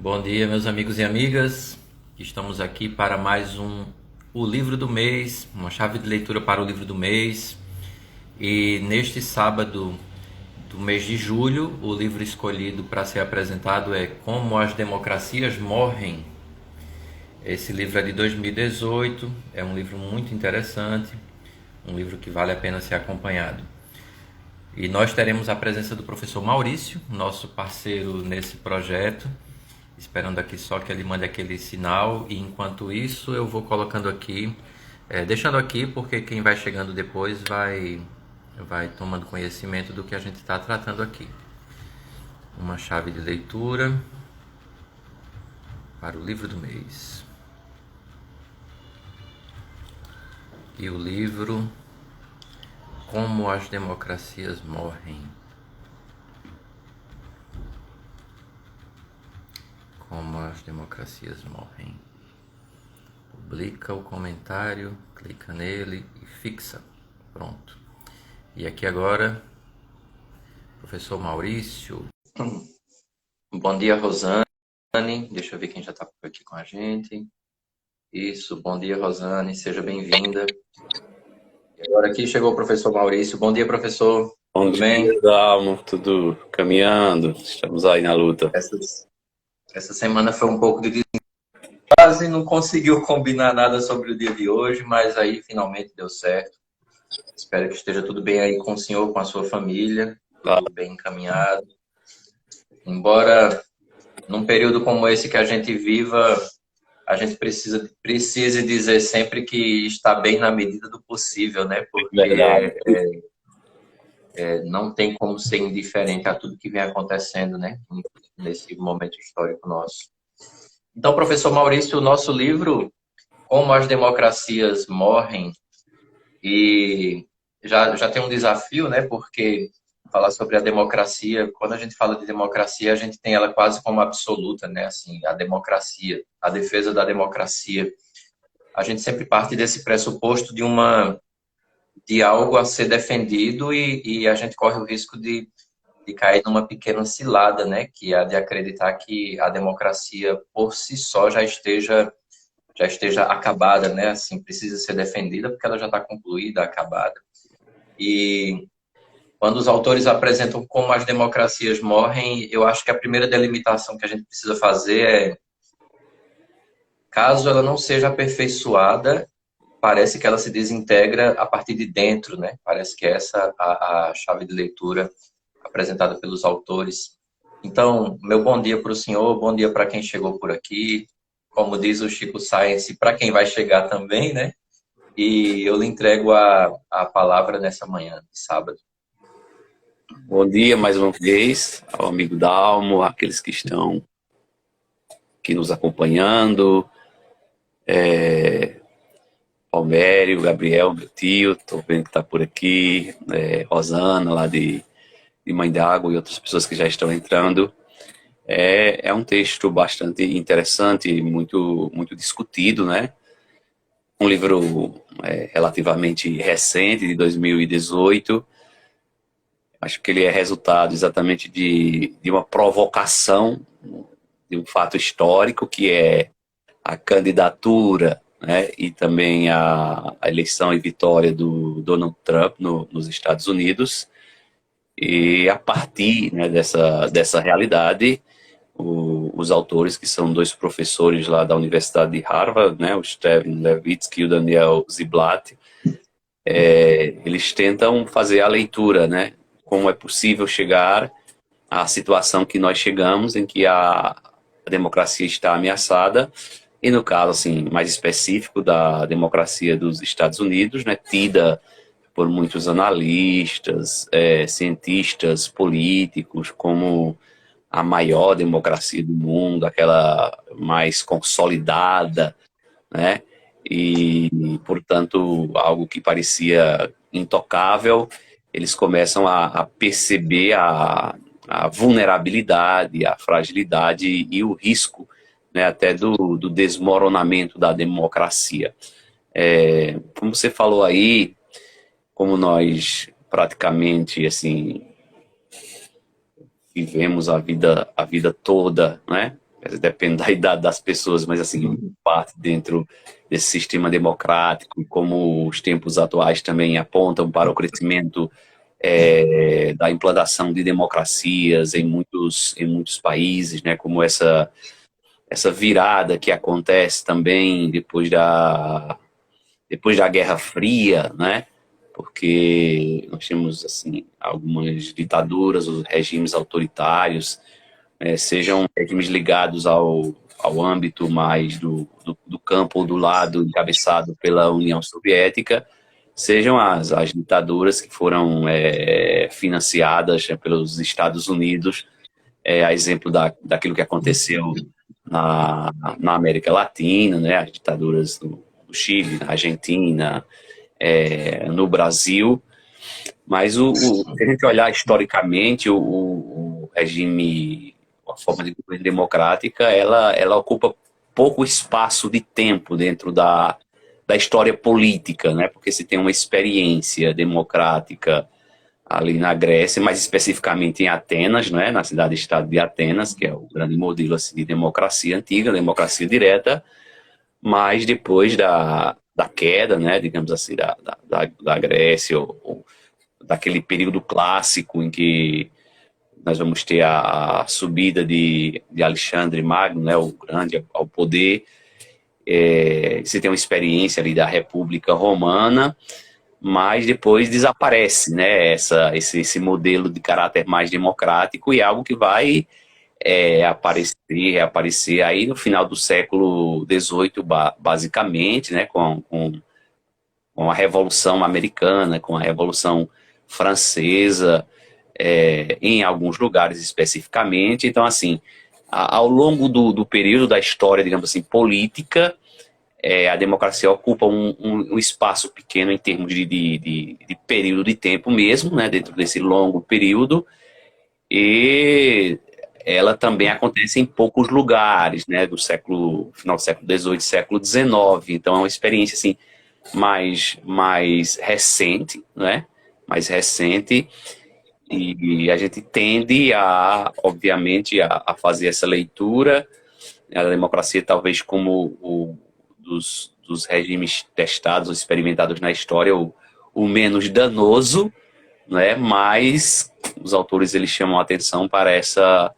Bom dia, meus amigos e amigas. Estamos aqui para mais o livro do mês, uma chave de leitura para o livro do mês. E neste sábado do mês de julho, o livro escolhido para ser apresentado é Como as Democracias Morrem. Esse livro é de 2018, é um livro muito interessante, um livro que vale a pena ser acompanhado. E nós teremos a presença do professor Maurício, nosso parceiro nesse projeto, esperando aqui só que ele mande aquele sinal. E enquanto isso eu vou colocando aqui, deixando aqui porque quem vai chegando depois vai tomando conhecimento do que a gente está tratando aqui. Uma chave de leitura para o livro do mês. E o livro Como as Democracias Morrem. Como as Democracias Morrem. Publica o comentário, clica nele e fixa. Pronto. E aqui agora, professor Maurício. Bom dia, Rosane. Deixa eu ver quem já está por aqui com a gente. Isso, bom dia, Rosane. Seja bem-vinda. E agora aqui chegou o professor Maurício. Bom dia, professor. Bom Tudo dia, bem? Dalmo. Tudo caminhando. Estamos aí na luta. Essa semana foi um pouco de... Quase não conseguiu combinar nada sobre o dia de hoje, mas aí finalmente deu certo. Espero que esteja tudo bem aí com o senhor, com a sua família, Tá. tudo bem encaminhado. Embora num período como esse que a gente viva, a gente precise dizer sempre que está bem na medida do possível, né? Verdade. Porque não tem como ser indiferente a tudo que vem acontecendo, né? Nesse momento histórico nosso. Então, professor Maurício, o nosso livro, Como as Democracias Morrem, e já tem um desafio, né? Porque falar sobre a democracia, quando a gente fala de democracia, a gente tem ela quase como absoluta, né? Assim, a democracia, a defesa da democracia. A gente sempre parte desse pressuposto de algo a ser defendido e a gente corre o risco de cair numa pequena cilada, né? Que é a de acreditar que a democracia por si só já esteja acabada, né? Assim, precisa ser defendida porque ela já está concluída, acabada. E quando os autores apresentam como as democracias morrem, eu acho que a primeira delimitação que a gente precisa fazer é, caso ela não seja aperfeiçoada, parece que ela se desintegra a partir de dentro, né? Parece que é essa a chave de leitura apresentada pelos autores. Então, meu bom dia para o senhor, bom dia para quem chegou por aqui. Como diz o Chico Science, para quem vai chegar também, né? E eu lhe entrego a palavra nessa manhã de sábado. Bom dia mais uma vez ao amigo Dalmo, àqueles que estão aqui nos acompanhando. Palmério, Gabriel, meu tio, estou vendo que está por aqui. Rosana, lá de Mãe d'Água, e outras pessoas que já estão entrando. É um texto bastante interessante, muito discutido, né? Um livro relativamente recente, de 2018. Acho que ele é resultado exatamente de uma provocação, de um fato histórico, que é a candidatura, né, e também a eleição e vitória do Donald Trump nos Estados Unidos. E a partir, né, dessa realidade, os autores, que são dois professores lá da Universidade de Harvard, né, o Steven Levitsky e o Daniel Ziblatt, eles tentam fazer a leitura, né, como é possível chegar à situação que nós chegamos, em que a democracia está ameaçada, e no caso assim, mais específico da democracia dos Estados Unidos, né, tida por muitos analistas, cientistas, políticos, como a maior democracia do mundo, aquela mais consolidada, né? E, portanto, algo que parecia intocável, eles começam a perceber a vulnerabilidade, a fragilidade e o risco, né, até do desmoronamento da democracia. Como você falou aí, como nós praticamente assim vivemos a vida toda, né, depende da idade das pessoas, mas assim, parte dentro desse sistema democrático, como os tempos atuais também apontam para o crescimento da implantação de democracias em muitos países, né, como essa virada que acontece também depois da Guerra Fria, né, porque nós temos assim algumas ditaduras, os regimes autoritários, sejam regimes ligados ao âmbito mais do campo ou do lado encabeçado pela União Soviética, sejam as ditaduras que foram financiadas pelos Estados Unidos, a exemplo daquilo que aconteceu na América Latina, né, as ditaduras do Chile, na Argentina, no Brasil. Mas se a gente olhar historicamente, o regime, a forma de governo democrática, ela ocupa pouco espaço de tempo dentro da história política, né? Porque se tem uma experiência democrática ali na Grécia, mais especificamente em Atenas, né? Na cidade-estado de Atenas, que é o grande modelo assim, de democracia antiga, democracia direta, mas depois da queda, né? Digamos assim, da Grécia, ou daquele período clássico em que nós vamos ter a subida de Alexandre Magno, né, o grande, ao poder. Você tem uma experiência ali da República Romana, mas depois desaparece, né, esse modelo de caráter mais democrático, e é algo que vai aparecer aí no final do século XVIII, basicamente, né, com a Revolução Americana, com a Revolução Francesa, em alguns lugares especificamente. Então, assim, ao longo do período da história, digamos assim, política, a democracia ocupa um espaço pequeno em termos de período de tempo mesmo, né, dentro desse longo período, e ela também acontece em poucos lugares, né, final do século XVIII, século XIX. Então, é uma experiência assim mais recente, né? Mais recente, e a gente tende obviamente, a fazer essa leitura, a democracia talvez como dos regimes testados ou experimentados na história, o menos danoso, né? Mas os autores eles chamam a atenção para essa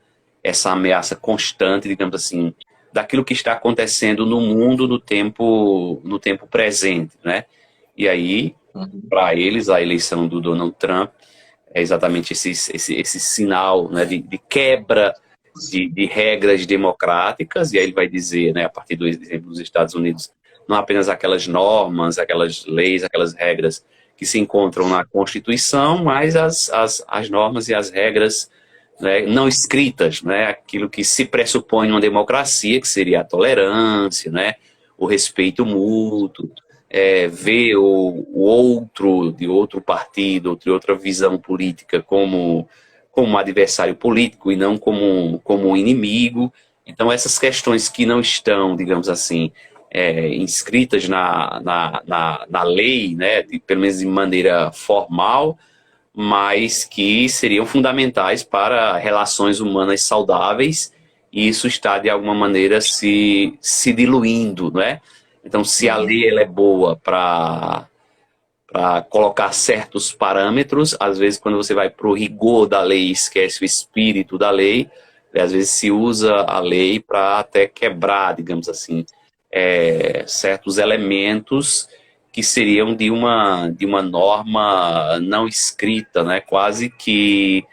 ameaça constante, digamos assim, daquilo que está acontecendo no mundo no tempo presente, né? E aí, para eles, a eleição do Donald Trump é exatamente esse sinal, né, de quebra de regras democráticas. E aí ele vai dizer, né, a partir do exemplo dos Estados Unidos, não apenas aquelas normas, aquelas leis, aquelas regras que se encontram na Constituição, mas as normas e as regras, né, não escritas, né, aquilo que se pressupõe numa democracia, que seria a tolerância, né, o respeito mútuo, ver o outro de outro partido, de outra visão política como um adversário político e não como um inimigo. Então, essas questões que não estão, digamos assim, inscritas na lei, né, pelo menos de maneira formal, mas que seriam fundamentais para relações humanas saudáveis, e isso está, de alguma maneira, se diluindo, né? Então, se a lei ela é boa para colocar certos parâmetros, às vezes, quando você vai para o rigor da lei, esquece o espírito da lei, e às vezes se usa a lei para até quebrar, digamos assim, certos elementos que seriam de uma norma não escrita, né? Quase que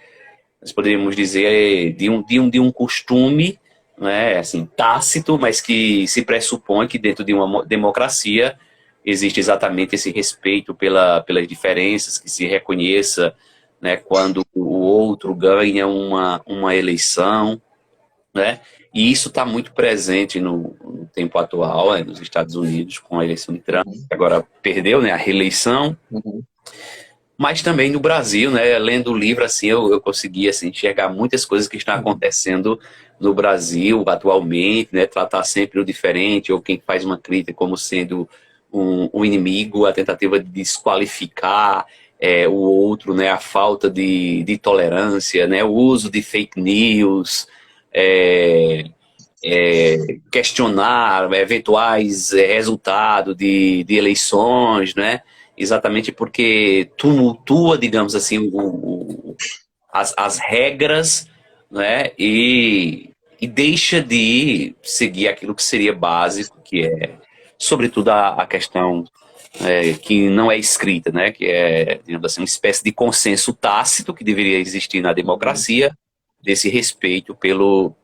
nós poderíamos dizer de um costume, né? Assim, tácito, mas que se pressupõe que dentro de uma democracia existe exatamente esse respeito pelas diferenças, que se reconheça, né, quando o outro ganha uma eleição, né? E isso está muito presente no tempo atual, né, nos Estados Unidos, com a eleição de Trump, que agora perdeu, né, a reeleição, mas também no Brasil, né, lendo o livro, assim, eu consegui assim, enxergar muitas coisas que estão acontecendo no Brasil atualmente, né, tratar sempre o diferente, ou quem faz uma crítica como sendo um inimigo, a tentativa de desqualificar o outro, né, a falta de tolerância, né, o uso de fake news, questionar eventuais resultados de eleições, né? Exatamente porque tumultua, digamos assim, as regras, né? E deixa de seguir aquilo que seria básico, que é, sobretudo, a questão que não é escrita, né? Que é, digamos assim, uma espécie de consenso tácito que deveria existir na democracia, desse respeito pelo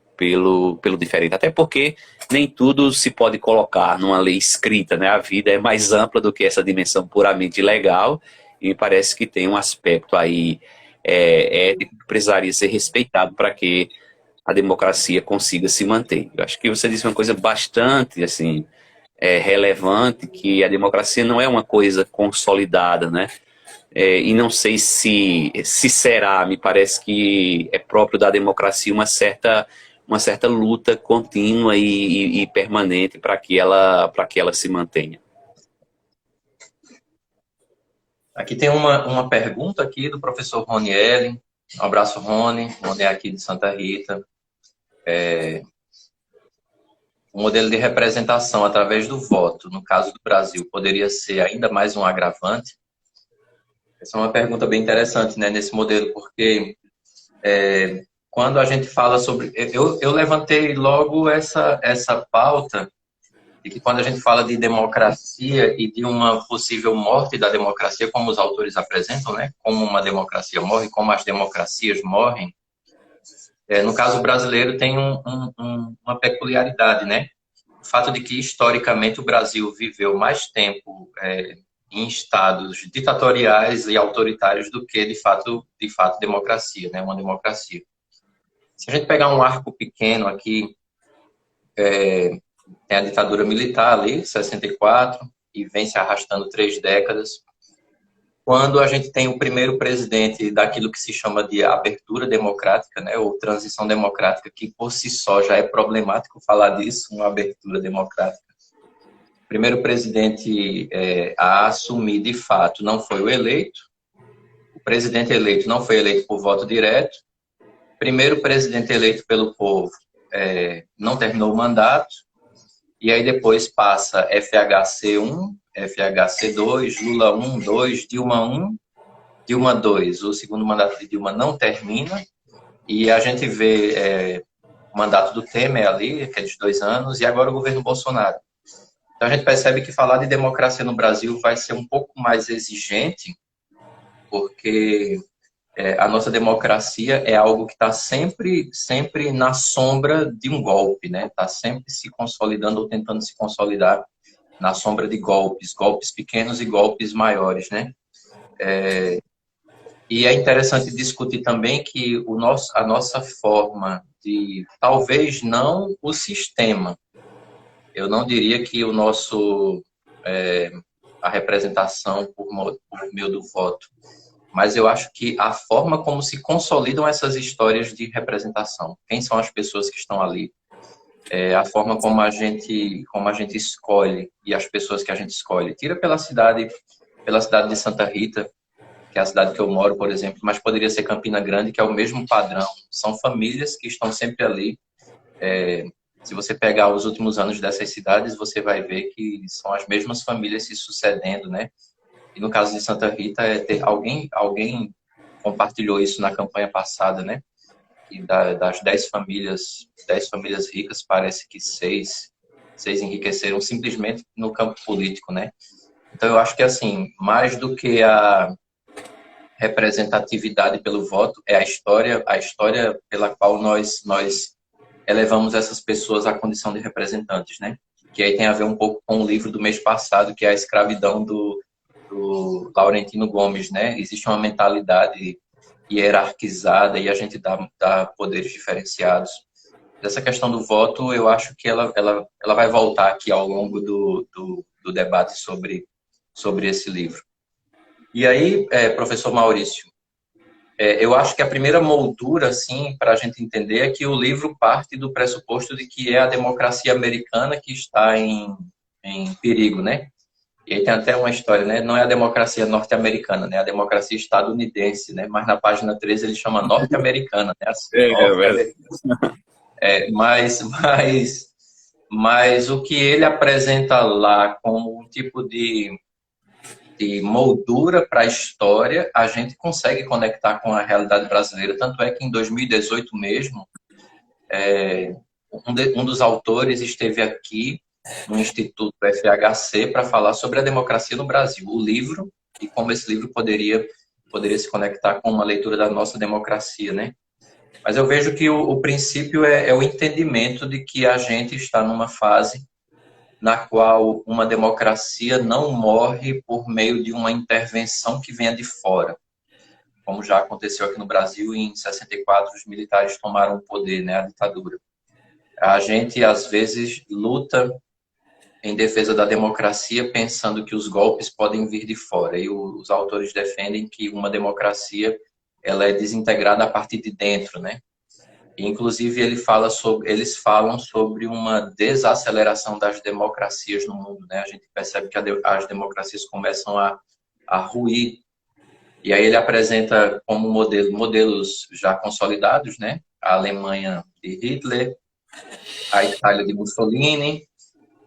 diferente. Até porque nem tudo se pode colocar numa lei escrita, né? A vida é mais ampla do que essa dimensão puramente legal, e me parece que tem um aspecto aí ético que precisaria ser respeitado para que a democracia consiga se manter. Eu acho que você disse uma coisa bastante, assim, relevante, que a democracia não é uma coisa consolidada, né? E não sei se será, me parece que é próprio da democracia uma certa luta contínua e permanente para que ela se mantenha. Aqui tem uma pergunta aqui do professor Rony Ellen. Um abraço, Rony. Rony é aqui de Santa Rita. O modelo de representação através do voto, no caso do Brasil, poderia ser ainda mais um agravante? Essa é uma pergunta bem interessante, né, nesse modelo, porque quando a gente fala sobre... Eu levantei logo essa pauta de que quando a gente fala de democracia e de uma possível morte da democracia, como os autores apresentam, né, como uma democracia morre, como as democracias morrem, no caso brasileiro tem uma peculiaridade, né? O fato de que, historicamente, o Brasil viveu mais tempo em estados ditatoriais e autoritários do que, de fato democracia, né? Uma democracia. Se a gente pegar um arco pequeno aqui, tem a ditadura militar ali, 64, e vem se arrastando 3 décadas. Quando a gente tem o primeiro presidente daquilo que se chama de abertura democrática, né, ou transição democrática, que por si só já é problemático falar disso, uma abertura democrática. O primeiro presidente a assumir de fato não foi o eleito, o presidente eleito não foi eleito por voto direto, o primeiro presidente eleito pelo povo não terminou o mandato, e aí depois passa FHC1, FHC2, Lula 1, 2, Dilma 1, Dilma 2. O segundo mandato de Dilma não termina, e a gente vê o mandato do Temer ali, aqueles 2 anos, e agora o governo Bolsonaro. Então a gente percebe que falar de democracia no Brasil vai ser um pouco mais exigente, porque a nossa democracia é algo que está sempre na sombra de um golpe, né? Está sempre se consolidando ou tentando se consolidar na sombra de golpes pequenos e golpes maiores, né? E é interessante discutir também que a nossa forma de, talvez não o sistema, eu não diria que a representação por meio do voto, mas eu acho que a forma como se consolidam essas histórias de representação, quem são as pessoas que estão ali, a forma como a gente escolhe e as pessoas que a gente escolhe. Tira pela cidade de Santa Rita, que é a cidade que eu moro, por exemplo, mas poderia ser Campina Grande, que é o mesmo padrão. São famílias que estão sempre ali. Se você pegar os últimos anos dessas cidades, você vai ver que são as mesmas famílias se sucedendo, né? E no caso de Santa Rita, alguém compartilhou isso na campanha passada, né? E das 10 famílias ricas, parece que 6 enriqueceram simplesmente no campo político, né? Então, eu acho que, assim, mais do que a representatividade pelo voto, é a história pela qual nós elevamos essas pessoas à condição de representantes, né? Que aí tem a ver um pouco com o livro do mês passado, que é a escravidão do Laurentino Gomes, né? Existe uma mentalidade hierarquizada e a gente dá poderes diferenciados. Essa questão do voto, eu acho que ela vai voltar aqui ao longo do debate sobre esse livro. E aí, professor Maurício, eu acho que a primeira moldura, assim, para a gente entender é que o livro parte do pressuposto de que é a democracia americana que está em perigo, né? E aí tem até uma história, né? Não é a democracia norte-americana, né? A democracia estadunidense, né? Mas na página 13 ele chama norte-americana, né? Assim, norte-americana. Mas o que ele apresenta lá como um tipo de moldura para a história, a gente consegue conectar com a realidade brasileira. Tanto é que em 2018 mesmo, um dos autores esteve aqui no Instituto FHC para falar sobre a democracia no Brasil, o livro, e como esse livro poderia se conectar com uma leitura da nossa democracia, né? Mas eu vejo que o princípio é o entendimento de que a gente está numa fase na qual uma democracia não morre por meio de uma intervenção que venha de fora. Como já aconteceu aqui no Brasil, em 64, os militares tomaram o poder, né, a ditadura. A gente, às vezes, luta em defesa da democracia pensando que os golpes podem vir de fora. E os autores defendem que uma democracia ela é desintegrada a partir de dentro, né? E, inclusive, eles falam sobre uma desaceleração das democracias no mundo, né? A gente percebe que as democracias começam a ruir. E aí ele apresenta como modelos já consolidados, né? A Alemanha de Hitler, a Itália de Mussolini,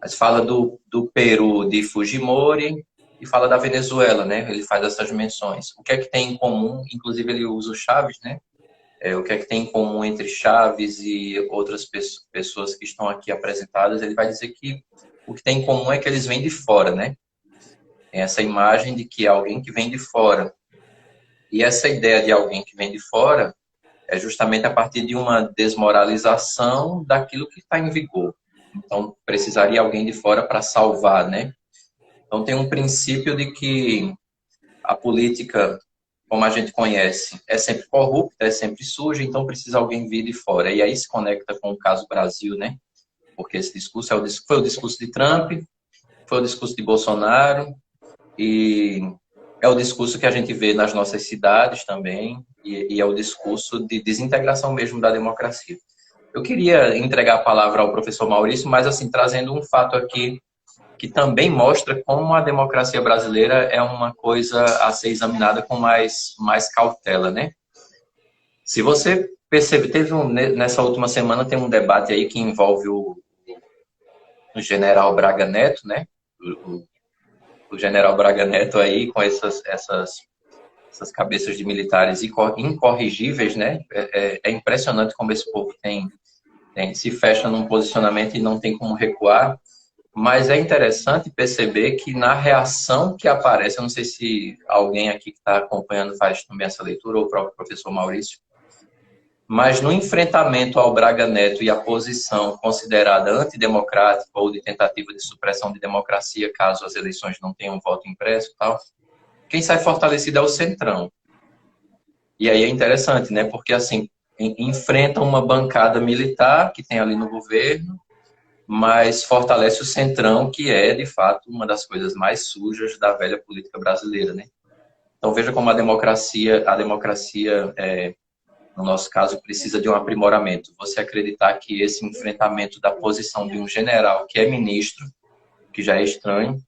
mas fala do Peru de Fujimori e fala da Venezuela, né? Ele faz essas menções. O que é que tem em comum? Inclusive ele usa o Chaves, né? O que é que tem em comum entre Chaves e outras pessoas que estão aqui apresentadas? Ele vai dizer que o que tem em comum é que eles vêm de fora, né? Tem essa imagem de que é alguém que vem de fora. E essa ideia de alguém que vem de fora é justamente a partir de uma desmoralização daquilo que está em vigor. Então, precisaria alguém de fora para salvar, né? Então, tem um princípio de que a política, como a gente conhece, é sempre corrupta, é sempre suja, então precisa alguém vir de fora. E aí se conecta com o caso Brasil, né? Porque esse discurso foi o discurso de Trump, foi o discurso de Bolsonaro, e é o discurso que a gente vê nas nossas cidades também, e é o discurso de desintegração mesmo da democracia. Eu queria entregar a palavra ao professor Maurício, mas assim, trazendo um fato aqui que também mostra como a democracia brasileira é uma coisa a ser examinada com mais cautela, né? Se você percebe, nessa última semana tem um debate aí que envolve o general Braga Neto, né? O general Braga Neto aí com essas cabeças de militares incorrigíveis, né? É impressionante como esse povo se fecha num posicionamento e não tem como recuar. Mas é interessante perceber que na reação que aparece, eu não sei se alguém aqui que está acompanhando faz também essa leitura, ou o próprio professor Maurício, mas no enfrentamento ao Braga Neto e a posição considerada antidemocrática ou de tentativa de supressão de democracia, caso as eleições não tenham voto impresso e tal, quem sai fortalecido é o Centrão. E aí é interessante, né? Porque, assim, enfrenta uma bancada militar que tem ali no governo, mas fortalece o Centrão, que é, de fato, uma das coisas mais sujas da velha política brasileira, né? Então, veja como a democracia no nosso caso, precisa de um aprimoramento. Você acreditar que esse enfrentamento da posição de um general que é ministro, que já é estranho,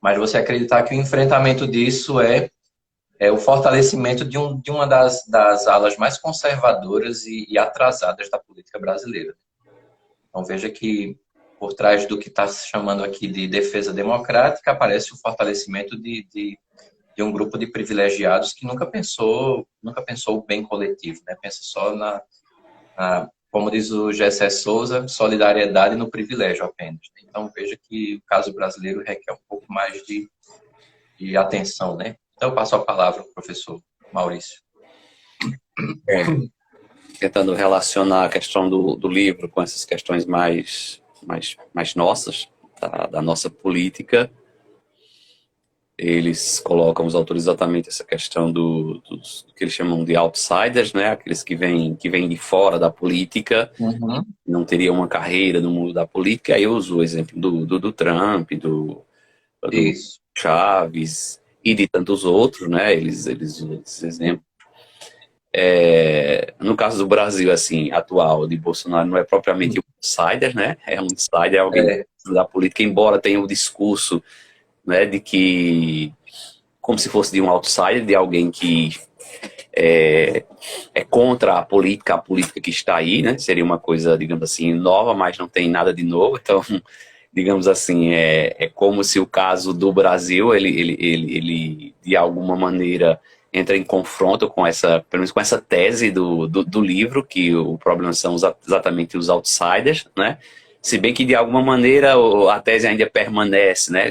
mas você acreditar que o enfrentamento disso é o fortalecimento de uma das alas mais conservadoras e atrasadas da política brasileira. Então, veja que por trás do que está se chamando aqui de defesa democrática, aparece o fortalecimento de um grupo de privilegiados que nunca pensou o bem coletivo, né? Pensa só como diz o Gessé Souza, solidariedade no privilégio apenas. Então, veja que o caso brasileiro requer um pouco mais de atenção, né? Então, eu passo a palavra ao professor Maurício. Tentando relacionar a questão do livro com essas questões mais nossas, da nossa política, eles colocam, os autores, exatamente essa questão do que eles chamam de outsiders, né? Aqueles que vêm de fora da política, não teriam uma carreira no mundo da política. Aí eu uso o exemplo do Trump, do Chaves e de tantos outros, né? Eles usam esse exemplo. No caso do Brasil, assim, atual, de Bolsonaro, não é propriamente um outsider, né? É um insider, alguém da política, embora tenha o discurso, né, de que, como se fosse de um outsider, de alguém que é, é contra a política que está aí, né? Seria uma coisa, digamos assim, nova, mas não tem nada de novo. Então, digamos assim, é como se o caso do Brasil, ele de alguma maneira entra em confronto com essa, pelo menos com essa tese do livro, que o problema são exatamente os outsiders, né? Se bem que de alguma maneira a tese ainda permanece, né?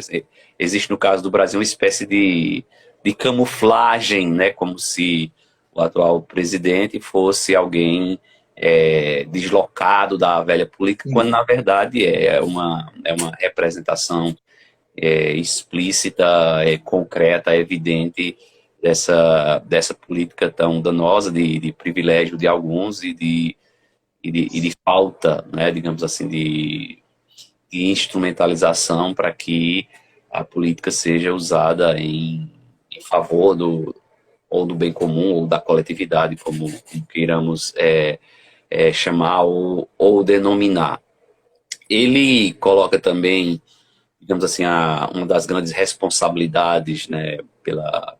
Existe no caso do Brasil uma espécie de camuflagem, né? Como se o atual presidente fosse alguém deslocado da velha política, quando na verdade é uma representação explícita, concreta, evidente dessa política tão danosa de privilégio de alguns e de falta, né, digamos assim, de instrumentalização para que a política seja usada em favor ou do bem comum ou da coletividade, como queiramos chamar ou denominar. Ele coloca também, digamos assim, uma das grandes responsabilidades, né, pela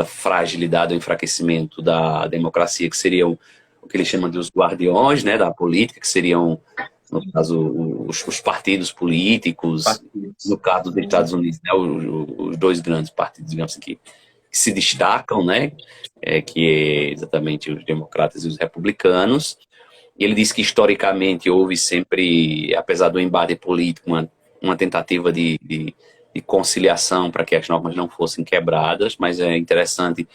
fragilidade ou enfraquecimento da democracia, que seriam o que ele chama de os guardiões, né, da política, que seriam, no caso, os partidos políticos, no caso dos Estados Unidos, né, os dois grandes partidos, digamos assim, que se destacam, né, que é exatamente os democratas e os republicanos. E ele diz que historicamente houve sempre, apesar do embate político, uma tentativa de conciliação para que as normas não fossem quebradas, mas é interessante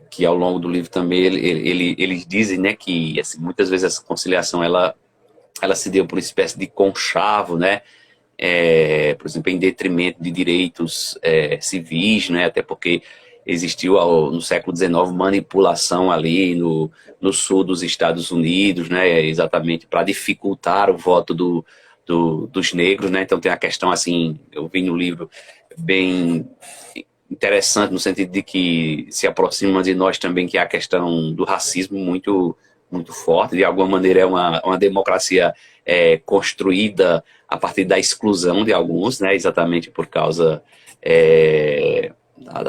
que ao longo do livro também eles dizem, né, que assim, muitas vezes essa conciliação ela se deu por uma espécie de conchavo, né, por exemplo, em detrimento de direitos civis, né, até porque existiu no século XIX manipulação ali no sul dos Estados Unidos, né, exatamente para dificultar o voto dos negros, né, então tem a questão assim, eu vi no livro bem interessante no sentido de que se aproxima de nós também, que é a questão do racismo muito, muito forte, de alguma maneira é uma democracia construída a partir da exclusão de alguns, né, exatamente por causa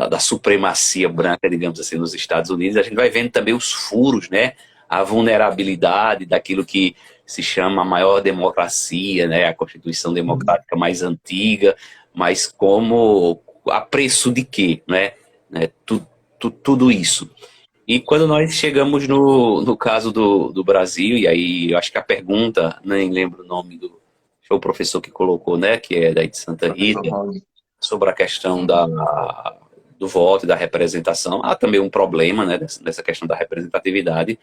da supremacia branca, digamos assim, nos Estados Unidos. A gente vai vendo também os furos, né, a vulnerabilidade daquilo que se chama a maior democracia, né, a Constituição Democrática mais antiga, mas como a preço de quê, né? Tudo isso. E quando nós chegamos no caso do Brasil, e aí eu acho que a pergunta, nem lembro o nome foi o professor que colocou, né, que é daí de Santa Rita, sobre a questão do voto e da representação. Há também um problema, né, dessa questão da representatividade.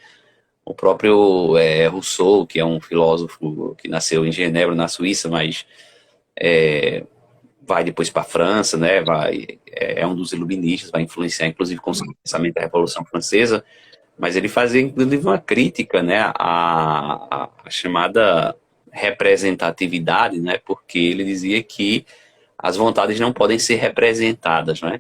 O próprio Rousseau, que é um filósofo que nasceu em Genebra, na Suíça, mas vai depois para a França, né, é um dos iluministas, vai influenciar inclusive com o pensamento da Revolução Francesa, mas ele fazia inclusive uma crítica, né, à chamada representatividade, né, porque ele dizia que as vontades não podem ser representadas, né.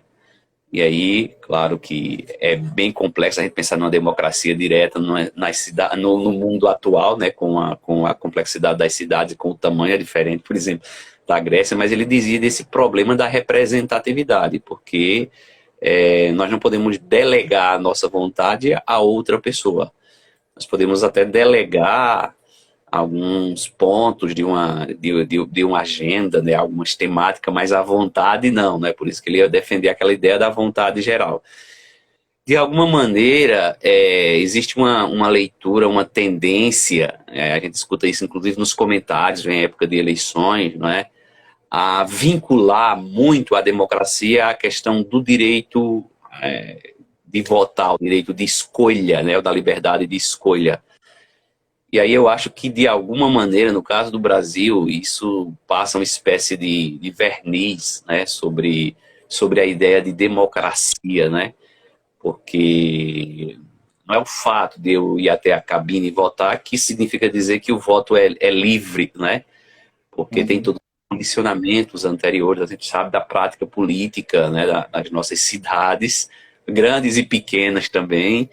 E aí, claro que é bem complexo a gente pensar numa democracia direta no mundo atual, né, com a complexidade das cidades, com o tamanho diferente, por exemplo, da Grécia, mas ele dizia desse problema da representatividade, porque nós não podemos delegar a nossa vontade a outra pessoa. Nós podemos até delegar alguns pontos de uma agenda, né, algumas temáticas, mas a vontade não, né? Por isso que ele ia defender aquela ideia da vontade geral. De alguma maneira, existe uma leitura, uma tendência, a gente escuta isso inclusive nos comentários em época de eleições, não é? A vincular muito a democracia à questão do direito de votar, o direito de escolha, né, o da liberdade de escolha. E aí eu acho que, de alguma maneira, no caso do Brasil, isso passa uma espécie de verniz, né, sobre a ideia de democracia, né? Porque não é o fato de eu ir até a cabine e votar que significa dizer que o voto é livre, né? Porque tem todos os condicionamentos anteriores, a gente sabe da prática política, né, das nossas cidades, grandes e pequenas também.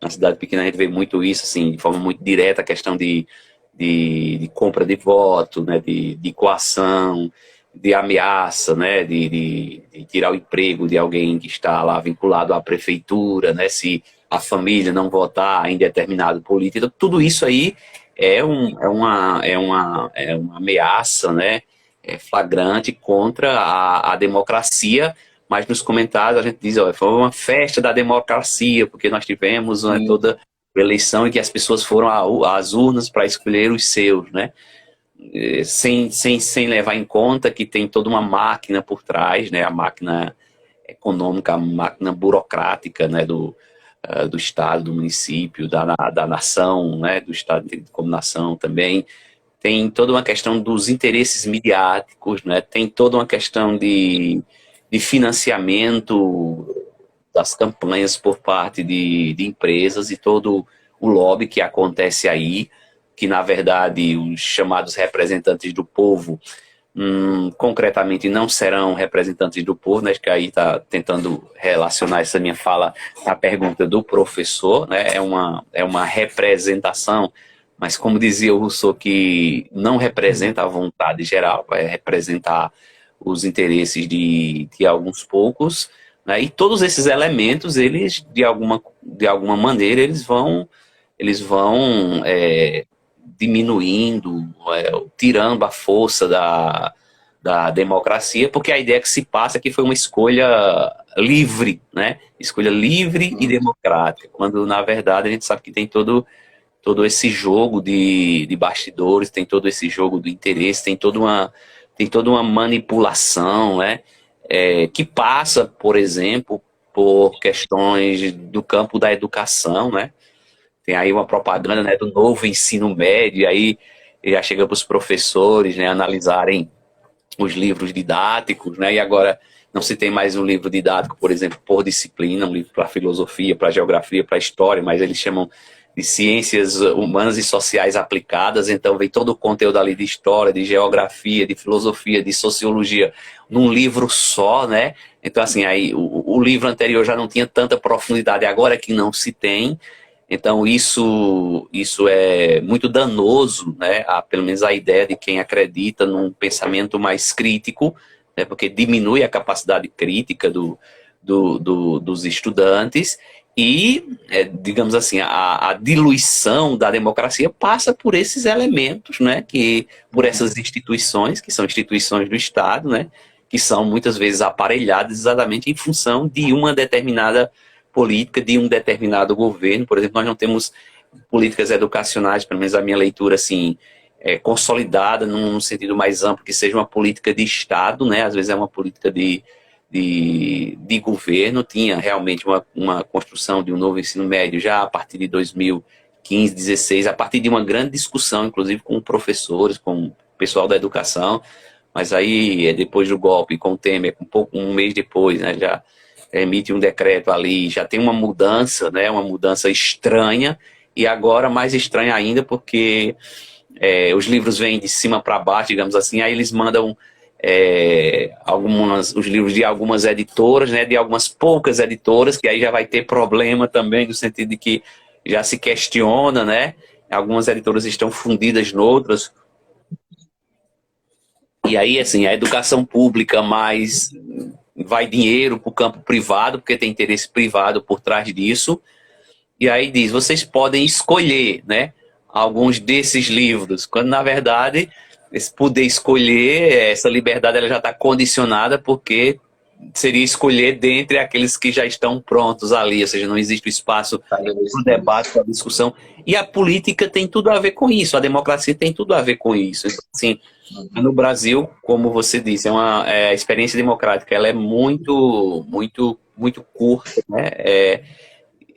Na cidade pequena a gente vê muito isso, assim, de forma muito direta, a questão de compra de voto, né, de coação, de ameaça, né, de tirar o emprego de alguém que está lá vinculado à prefeitura, né, se a família não votar em determinado político. Então, tudo isso aí é uma ameaça, né, flagrante contra a democracia, mas nos comentários a gente diz, ó, foi uma festa da democracia, porque nós tivemos, né, toda a eleição em que as pessoas foram às urnas para escolher os seus, né, sem levar em conta que tem toda uma máquina por trás, né, a máquina econômica, a máquina burocrática, né, do Estado, do município, da nação, né, do Estado como nação também. Tem toda uma questão dos interesses midiáticos, né, tem toda uma questão de financiamento das campanhas por parte de empresas e todo o lobby que acontece aí, que na verdade os chamados representantes do povo concretamente não serão representantes do povo, né? Que aí está tentando relacionar essa minha fala à pergunta do professor, né? É uma representação, mas como dizia o Rousseau, que não representa a vontade geral, vai representar os interesses de alguns poucos, né? E todos esses elementos, eles de alguma maneira, eles vão diminuindo, tirando a força da democracia, porque a ideia que se passa é que foi uma escolha livre, né? Escolha livre e democrática, quando na verdade a gente sabe que tem todo esse jogo de bastidores, tem todo esse jogo do interesse, tem toda uma manipulação, né? Que passa, por exemplo, por questões do campo da educação, né? Tem aí uma propaganda, né, do novo ensino médio, e aí já chega para os professores, né, analisarem os livros didáticos, né, e agora não se tem mais um livro didático, por exemplo, por disciplina, um livro para filosofia, para geografia, para história, mas eles chamam de ciências humanas e sociais aplicadas, então vem todo o conteúdo ali de história, de geografia, de filosofia, de sociologia, num livro só, né? Então, assim, aí o livro anterior já não tinha tanta profundidade, agora que não se tem. Então, isso é muito danoso, né? Pelo menos a ideia de quem acredita num pensamento mais crítico, né? Porque diminui a capacidade crítica dos estudantes e, digamos assim, a diluição da democracia passa por esses elementos, né? Por essas instituições, que são instituições do Estado, né? Que são muitas vezes aparelhadas exatamente em função de uma determinada política de um determinado governo. Por exemplo, nós não temos políticas educacionais, pelo menos a minha leitura, assim, consolidada num sentido mais amplo, que seja uma política de Estado, né? Às vezes é uma política de governo. Tinha realmente uma construção de um novo ensino médio já a partir de 2015, 2016, a partir de uma grande discussão, inclusive com professores, com o pessoal da educação, mas aí, depois do golpe, com o Temer, um mês depois, né, já emite um decreto ali, já tem uma mudança, né, uma mudança estranha, e agora mais estranha ainda porque os livros vêm de cima para baixo, digamos assim, aí eles mandam os livros de algumas editoras, né, de algumas poucas editoras, que aí já vai ter problema também, no sentido de que já se questiona, né, algumas editoras estão fundidas noutras, e aí, assim, a educação pública mais vai dinheiro para o campo privado, porque tem interesse privado por trás disso. E aí diz, vocês podem escolher, né, alguns desses livros, quando na verdade, esse poder escolher, essa liberdade ela já está condicionada, porque seria escolher dentre aqueles que já estão prontos ali, ou seja, não existe o espaço para o debate, para a discussão. E a política tem tudo a ver com isso, a democracia tem tudo a ver com isso. Então, assim, no Brasil, como você disse, a experiência democrática ela é muito, muito, muito curta, né?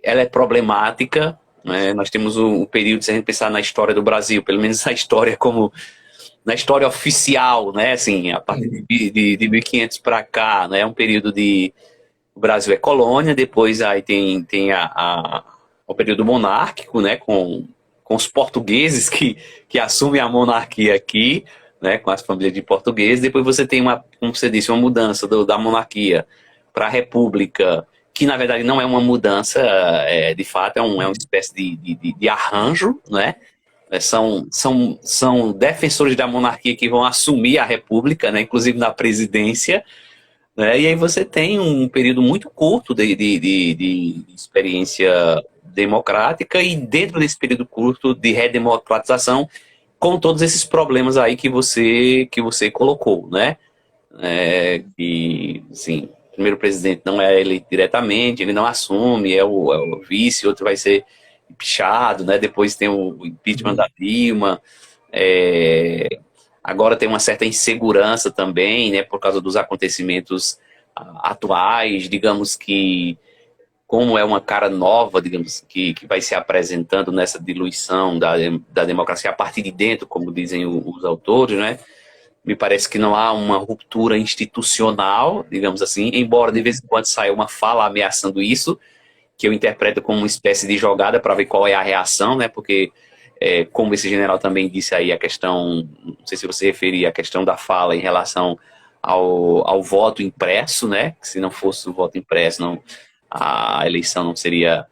Ela é problemática, né? Nós temos um período, se a gente pensar na história do Brasil, pelo menos a história como na história oficial, né? Assim, a partir de 1500 para cá, né? É um período o Brasil é colônia, depois aí tem o período monárquico, né? Com os portugueses que assumem a monarquia aqui, né? Com as famílias de portugueses. Depois você tem como você disse, uma mudança da monarquia para a república, que na verdade não é uma mudança, de fato é uma espécie de arranjo, né? são defensores da monarquia que vão assumir a república, né, inclusive na presidência, né, e aí você tem um período muito curto de experiência democrática e dentro desse período curto de redemocratização, com todos esses problemas aí que você colocou, né? E, assim, o primeiro presidente não é eleito diretamente, ele não assume, é o vice, outro vai ser pichado, né? Depois tem o impeachment da Dilma, é, agora tem uma certa insegurança também, né? Por causa dos acontecimentos atuais, digamos que como é uma cara nova, digamos, que vai se apresentando nessa diluição da democracia a partir de dentro, como dizem os autores, né? Me parece que não há uma ruptura institucional, digamos assim, embora de vez em quando saia uma fala ameaçando isso, que eu interpreto como uma espécie de jogada para ver qual é a reação, né? Porque, como esse general também disse aí, a questão, não sei se você referia, a questão da fala em relação ao voto impresso, né? Que se não fosse o voto impresso, não, a eleição não seria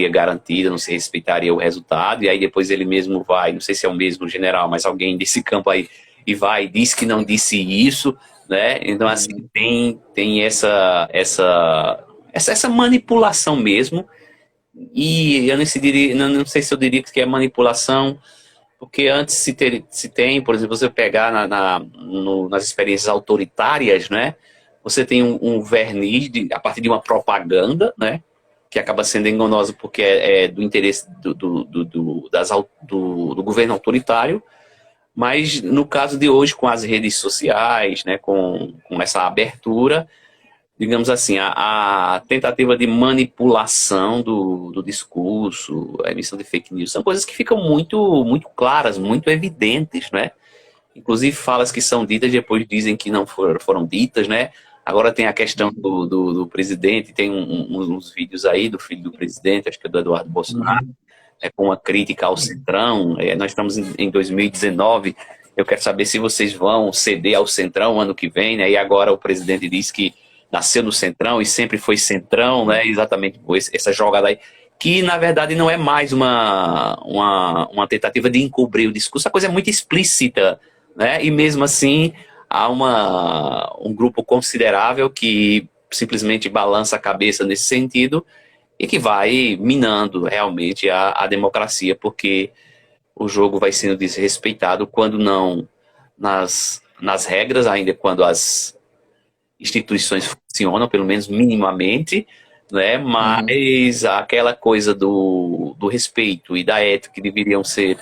garantida, não se respeitaria o resultado, e aí depois ele mesmo vai, não sei se é o mesmo general, mas alguém desse campo aí, e vai e diz que não disse isso, né? Então, assim, tem essa manipulação mesmo, e eu não sei se eu diria que é manipulação, porque antes se tem, por exemplo, você pegar nas experiências autoritárias, né? Você tem um verniz a partir de uma propaganda, né? Que acaba sendo enganosa porque é do interesse do governo autoritário, mas no caso de hoje, com as redes sociais, né, com essa abertura, digamos assim, a tentativa de manipulação do discurso, a emissão de fake news, são coisas que ficam muito, muito claras, muito evidentes, né? Inclusive falas que são ditas depois dizem que não foram ditas, né? Agora tem a questão do presidente, tem uns vídeos aí do filho do presidente, acho que é do Eduardo Bolsonaro, com uma crítica ao Centrão. Nós estamos em 2019, eu quero saber se vocês vão ceder ao Centrão ano que vem, né? E agora o presidente diz que nasceu no Centrão e sempre foi Centrão, né? Exatamente essa jogada aí, que na verdade não é mais uma tentativa de encobrir o discurso, a coisa é muito explícita, né? E mesmo assim há um grupo considerável que simplesmente balança a cabeça nesse sentido e que vai minando realmente a democracia, porque o jogo vai sendo desrespeitado quando não nas regras, ainda quando as instituições funcionam, pelo menos minimamente, né? Mas aquela coisa do respeito e da ética que deveriam ser,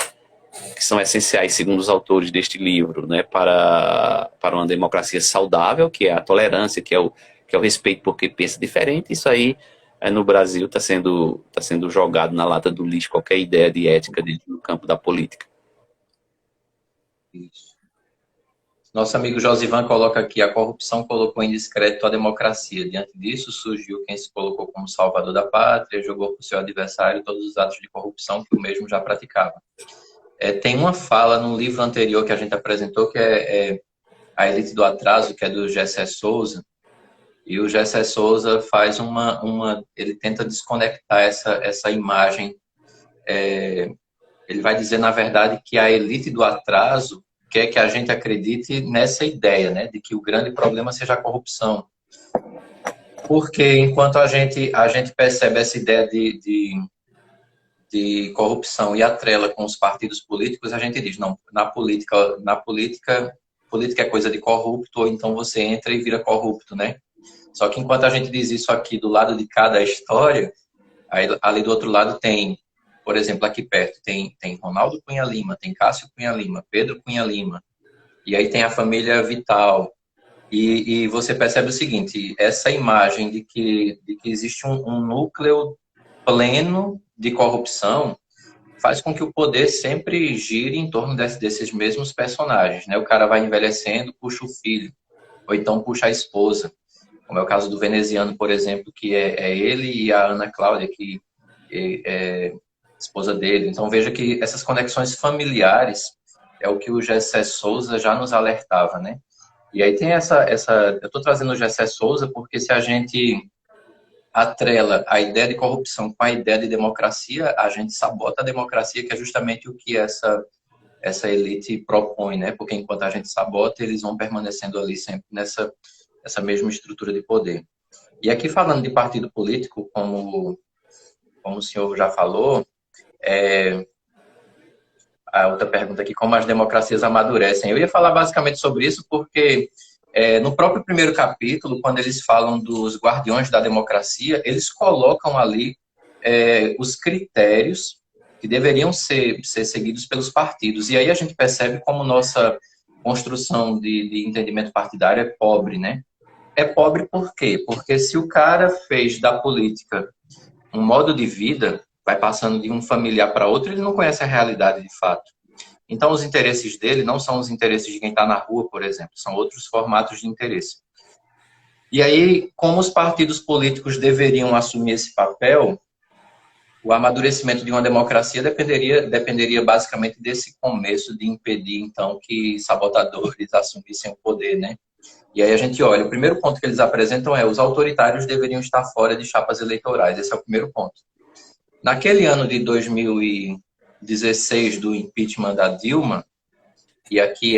que são essenciais, segundo os autores deste livro, né? Para uma democracia saudável, que é a tolerância, que é o respeito porque pensa diferente, isso aí no Brasil está sendo jogado na lata do lixo qualquer ideia de ética dentro do campo da política. Isso. Nosso amigo Josivan coloca aqui: a corrupção colocou em descrédito a democracia. Diante disso, surgiu quem se colocou como salvador da pátria, jogou para o seu adversário todos os atos de corrupção que o mesmo já praticava. Tem uma fala num livro anterior que a gente apresentou, que é A Elite do Atraso, que é do Gessé Souza. E o Gessé Souza faz ele tenta desconectar essa imagem. Ele vai dizer, na verdade, que a elite do atraso quer que a gente acredite nessa ideia, né, de que o grande problema seja a corrupção. Porque enquanto a gente percebe essa ideia de corrupção e atrela com os partidos políticos, a gente diz, não, política é coisa de corrupto, ou então você entra e vira corrupto, né? Só que enquanto a gente diz isso aqui do lado de cada história, ali do outro lado tem, por exemplo, aqui perto, tem Ronaldo Cunha Lima, tem Cássio Cunha Lima, Pedro Cunha Lima, e aí tem a família Vital. E você percebe o seguinte, essa imagem de que existe um núcleo pleno de corrupção faz com que o poder sempre gire em torno desses mesmos personagens, né? O cara vai envelhecendo, puxa o filho, ou então puxa a esposa, como é o caso do veneziano, por exemplo, que é ele e a Ana Cláudia, que é esposa dele. Então veja que essas conexões familiares é o que o Gessé Souza já nos alertava, né? E aí tem eu estou trazendo o Gessé Souza porque se a gente atrela a ideia de corrupção com a ideia de democracia, a gente sabota a democracia, que é justamente o que essa elite propõe, né? Porque enquanto a gente sabota, eles vão permanecendo ali sempre essa mesma estrutura de poder. E aqui falando de partido político, como o senhor já falou, a outra pergunta aqui, como as democracias amadurecem. Eu ia falar basicamente sobre isso porque no próprio primeiro capítulo, quando eles falam dos guardiões da democracia, eles colocam ali os critérios que deveriam ser seguidos pelos partidos. E aí a gente percebe como nossa construção de entendimento partidário é pobre, né? É pobre por quê? Porque se o cara fez da política um modo de vida, vai passando de um familiar para outro, ele não conhece a realidade de fato. Então, os interesses dele não são os interesses de quem está na rua, por exemplo, são outros formatos de interesse. E aí, como os partidos políticos deveriam assumir esse papel, o amadurecimento de uma democracia dependeria basicamente desse começo de impedir, então, que sabotadores assumissem o poder, né? E aí a gente olha, o primeiro ponto que eles apresentam é os autoritários deveriam estar fora de chapas eleitorais. Esse é o primeiro ponto. Naquele ano de 2016, do impeachment da Dilma, e aqui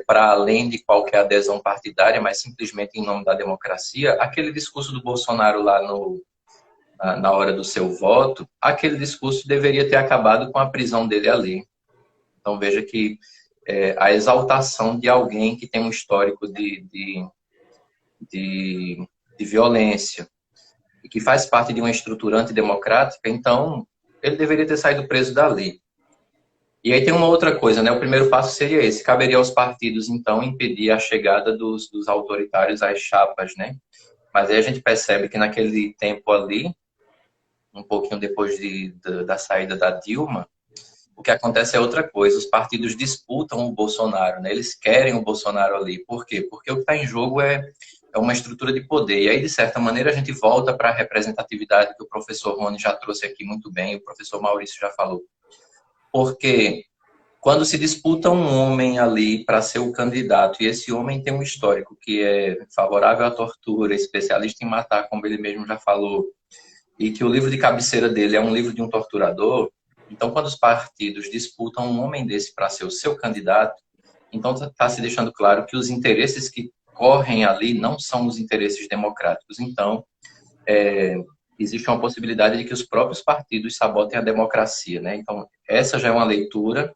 para além de qualquer adesão partidária, mas simplesmente em nome da democracia, aquele discurso do Bolsonaro lá na hora do seu voto, aquele discurso deveria ter acabado com a prisão dele ali. Então veja que a exaltação de alguém que tem um histórico de violência e que faz parte de uma estrutura antidemocrática, então ele deveria ter saído preso dali. E aí tem uma outra coisa, né? O primeiro passo seria esse. Caberia aos partidos, então, impedir a chegada dos autoritários às chapas, né? Mas aí a gente percebe que naquele tempo ali, um pouquinho depois da saída da Dilma, o que acontece é outra coisa. Os partidos disputam o Bolsonaro, né? Eles querem o Bolsonaro ali. Por quê? Porque o que está em jogo é uma estrutura de poder. E aí, de certa maneira, a gente volta para a representatividade que o professor Rony já trouxe aqui muito bem, o professor Maurício já falou. Porque quando se disputa um homem ali para ser o candidato, e esse homem tem um histórico que é favorável à tortura, especialista em matar, como ele mesmo já falou, e que o livro de cabeceira dele é um livro de um torturador, então quando os partidos disputam um homem desse para ser o seu candidato, então está se deixando claro que os interesses que correm ali não são os interesses democráticos. Então, existe uma possibilidade de que os próprios partidos sabotem a democracia, né? Então, essa já é uma leitura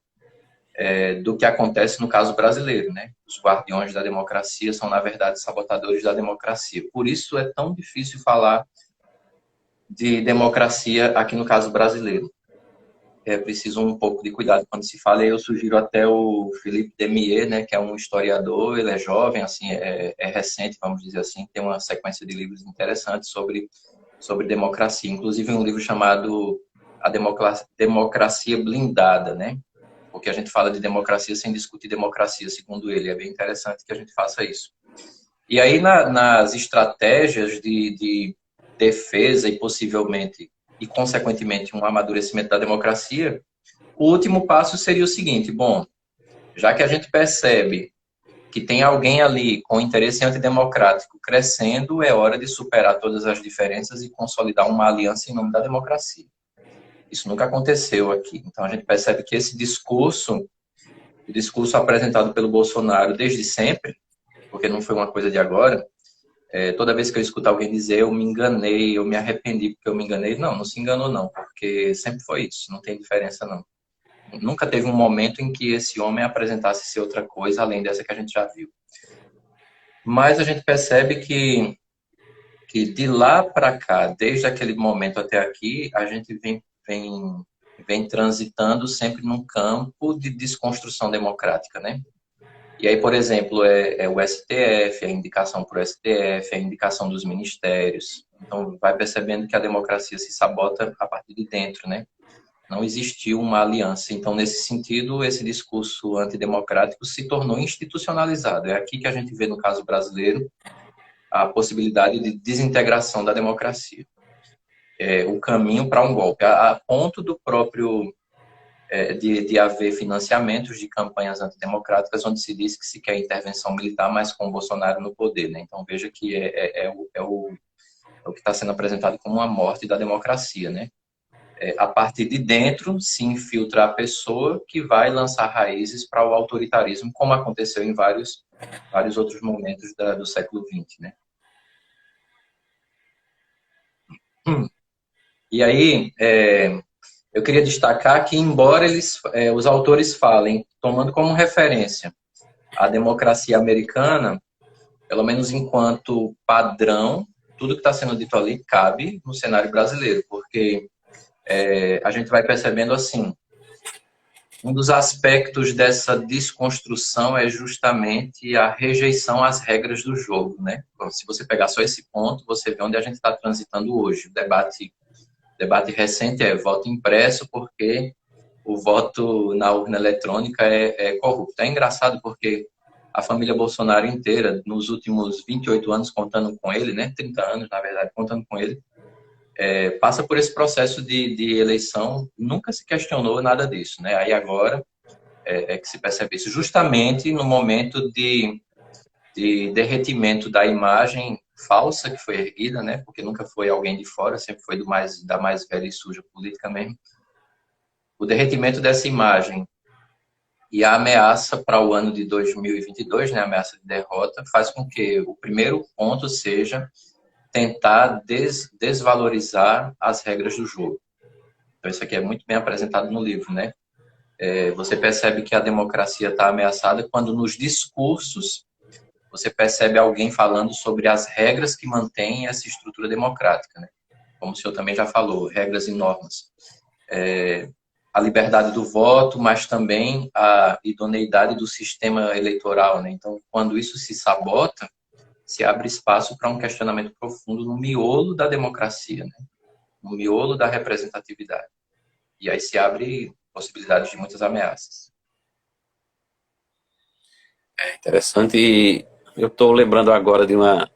do que acontece no caso brasileiro, né? Os guardiões da democracia são, na verdade, sabotadores da democracia. Por isso é tão difícil falar de democracia aqui no caso brasileiro. É preciso um pouco de cuidado quando se fala. Eu sugiro até o Philippe Demier, né, que é um historiador, ele é jovem, assim, é recente, vamos dizer assim, tem uma sequência de livros interessantes sobre democracia, inclusive um livro chamado A Democracia Blindada, né? Porque a gente fala de democracia sem discutir democracia, segundo ele. É bem interessante que a gente faça isso. E aí, nas estratégias de defesa e possivelmente, e consequentemente, um amadurecimento da democracia, o último passo seria o seguinte: bom, já que a gente percebe que tem alguém ali com interesse antidemocrático crescendo, é hora de superar todas as diferenças e consolidar uma aliança em nome da democracia. Isso nunca aconteceu aqui. Então, a gente percebe que esse discurso, o discurso apresentado pelo Bolsonaro desde sempre, porque não foi uma coisa de agora, toda vez que eu escuto alguém dizer eu me enganei, eu me arrependi porque eu me enganei, não se enganou não, porque sempre foi isso, não tem diferença não. Nunca teve um momento em que esse homem apresentasse ser outra coisa, além dessa que a gente já viu. Mas a gente percebe que de lá para cá, desde aquele momento até aqui, a gente vem transitando sempre num campo de desconstrução democrática, né? E aí, por exemplo, o STF, a indicação para o STF, a indicação dos ministérios. Então, vai percebendo que a democracia se sabota a partir de dentro, né? Não existiu uma aliança. Então, nesse sentido, esse discurso antidemocrático se tornou institucionalizado. É aqui que a gente vê, no caso brasileiro, a possibilidade de desintegração da democracia. O caminho para um golpe, a ponto do próprio de haver financiamentos de campanhas antidemocráticas onde se diz que se quer intervenção militar, mas com o Bolsonaro no poder, né? Então veja que é o que está sendo apresentado como uma morte da democracia, né? A partir de dentro se infiltra a pessoa que vai lançar raízes para o autoritarismo, como aconteceu em vários outros momentos do século XX, né? E aí, eu queria destacar que, embora os autores falem, tomando como referência a democracia americana, pelo menos enquanto padrão, tudo que está sendo dito ali cabe no cenário brasileiro, porque a gente vai percebendo assim, um dos aspectos dessa desconstrução é justamente a rejeição às regras do jogo, né? Então, se você pegar só esse ponto, você vê onde a gente está transitando hoje. O debate recente é voto impresso porque o voto na urna eletrônica é corrupto. É engraçado porque a família Bolsonaro inteira, nos últimos 28 anos, contando com ele, né? 30 anos, na verdade, contando com ele, passa por esse processo de eleição, nunca se questionou nada disso, né? Aí agora que se percebe isso, justamente no momento de derretimento da imagem falsa que foi erguida, né? Porque nunca foi alguém de fora, sempre foi da mais velha e suja política mesmo. O derretimento dessa imagem e a ameaça para o ano de 2022, né? A ameaça de derrota, faz com que o primeiro ponto seja tentar desvalorizar as regras do jogo. Então, isso aqui é muito bem apresentado no livro, né? Você percebe que a democracia está ameaçada quando nos discursos você percebe alguém falando sobre as regras que mantêm essa estrutura democrática, né? Como o senhor também já falou, regras e normas. A liberdade do voto, mas também a idoneidade do sistema eleitoral, né? Então, quando isso se sabota, se abre espaço para um questionamento profundo no miolo da democracia, né? No miolo da representatividade. E aí se abre possibilidades de muitas ameaças. Interessante. E eu estou lembrando agora de uma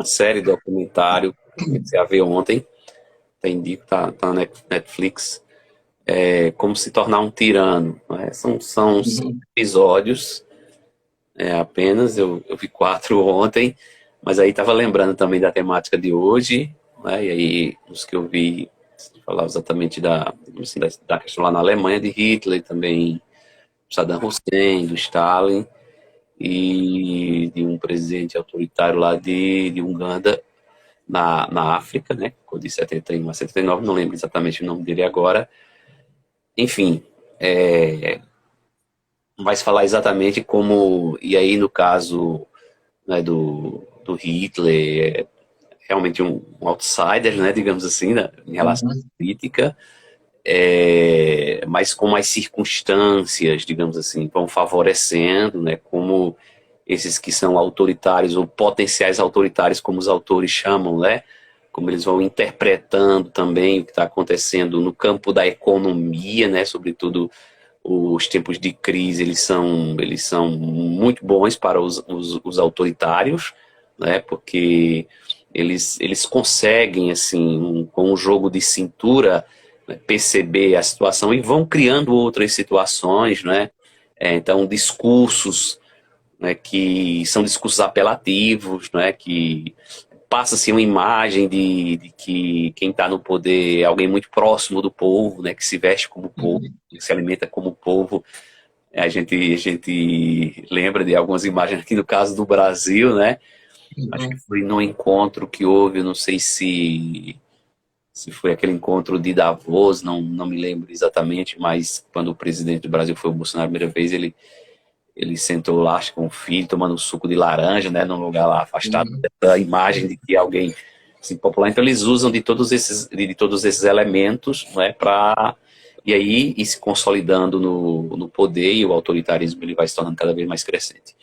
série documentário que eu comecei a ver ontem. Entendi que tá na Netflix. Como se tornar um tirano. Né? São 5 episódios apenas. Eu vi 4 ontem. Mas aí estava lembrando também da temática de hoje. Né? E aí os que eu vi falava exatamente da questão lá na Alemanha de Hitler, também do Saddam Hussein, do Stalin, e de um presidente autoritário lá de Uganda, na África, né? De 71 a 79, não lembro exatamente o nome dele agora. Enfim, mas falar exatamente como, e aí no caso, né, do Hitler, realmente um outsider, né, digamos assim, né, em relação à política, mas como as circunstâncias, digamos assim, vão favorecendo, né, como esses que são autoritários ou potenciais autoritários, como os autores chamam, né, como eles vão interpretando também o que está acontecendo no campo da economia, né, sobretudo os tempos de crise, eles são muito bons para os autoritários, né, porque eles conseguem, assim, com um jogo de cintura, né, perceber a situação e vão criando outras situações, né? Então, discursos, né, que são discursos apelativos, né, que passa-se uma imagem de que quem está no poder é alguém muito próximo do povo, né, que se veste como povo, que se alimenta como povo. A gente lembra de algumas imagens aqui no caso do Brasil, né? Acho que foi num encontro que houve, não sei se foi aquele encontro de Davos, não me lembro exatamente, mas quando o presidente do Brasil foi o Bolsonaro a primeira vez, ele sentou lá, acho que com o filho, tomando um suco de laranja, né, num lugar lá afastado da imagem de que alguém assim, popular. Então eles usam de todos esses elementos, né, para e aí ir se consolidando no poder, e o autoritarismo ele vai se tornando cada vez mais crescente.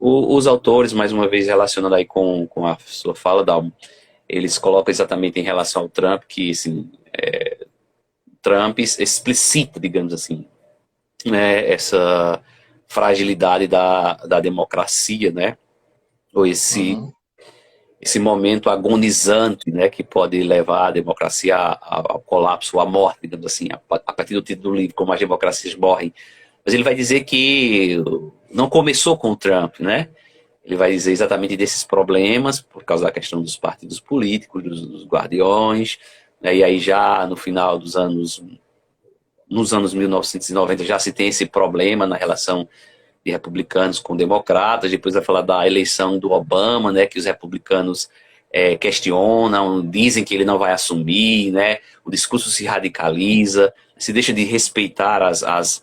Os autores, mais uma vez, relacionando aí com a sua fala, Dalmo, eles colocam exatamente em relação ao Trump, que assim, Trump explicita, digamos assim, né, essa fragilidade da democracia, né, ou esse momento agonizante, né, que pode levar a democracia ao colapso, à morte, digamos assim, a partir do título do livro, Como as Democracias Morrem. Mas ele vai dizer que não começou com o Trump, né? Ele vai dizer exatamente desses problemas, por causa da questão dos partidos políticos, dos guardiões, né? E aí já no final dos anos, nos anos 1990, já se tem esse problema na relação de republicanos com democratas. Depois vai falar da eleição do Obama, né, que os republicanos questionam, dizem que ele não vai assumir, né, o discurso se radicaliza, se deixa de respeitar as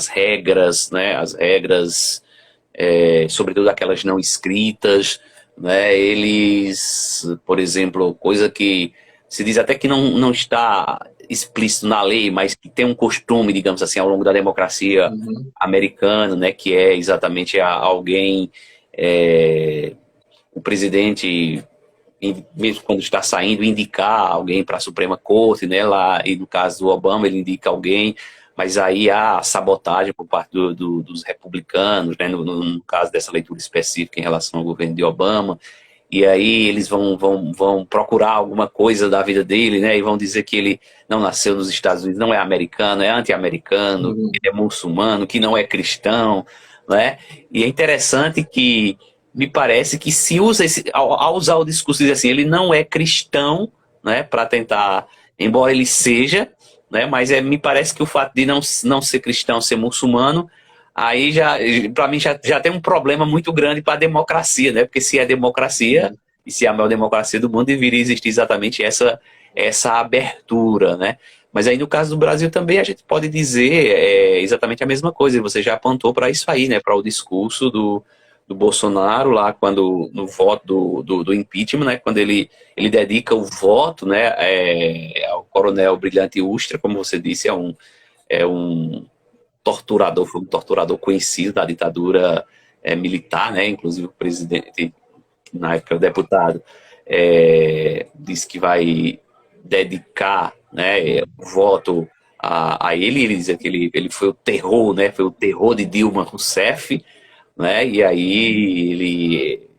regras, né, as regras, sobretudo aquelas não escritas, né, eles, por exemplo, coisa que se diz até que não está explícito na lei, mas que tem um costume, digamos assim, ao longo da democracia Uhum. americana, né, que é exatamente alguém, o presidente, mesmo quando está saindo, indicar alguém para a Suprema Corte, né, lá, e no caso do Obama ele indica alguém, mas aí há sabotagem por parte dos republicanos, né, no caso dessa leitura específica em relação ao governo de Obama. E aí eles vão procurar alguma coisa da vida dele, né? E vão dizer que ele não nasceu nos Estados Unidos, não é americano, é anti-americano, Uhum. ele é muçulmano, que não é cristão, né? E é interessante que me parece que se usa ao usar o discurso diz assim, ele não é cristão, né? Para tentar, embora ele seja, né? Mas me parece que o fato de não ser cristão, ser muçulmano, aí já, para mim, já tem um problema muito grande para a democracia, né? Porque se é democracia, Uhum. e se é a maior democracia do mundo, deveria existir exatamente essa abertura, né? Mas aí no caso do Brasil também a gente pode dizer exatamente a mesma coisa, e você já apontou para isso aí, né? Para o discurso do Bolsonaro lá, quando no voto do impeachment, né? Quando ele dedica o voto, né? Ao coronel Brilhante Ustra, como você disse, é um torturador, foi um torturador conhecido da ditadura militar, né? Inclusive o presidente, na época o deputado, disse que vai dedicar, né, o voto a ele. Ele dizia que ele foi o terror, né? Foi o terror de Dilma Rousseff, né? E aí ele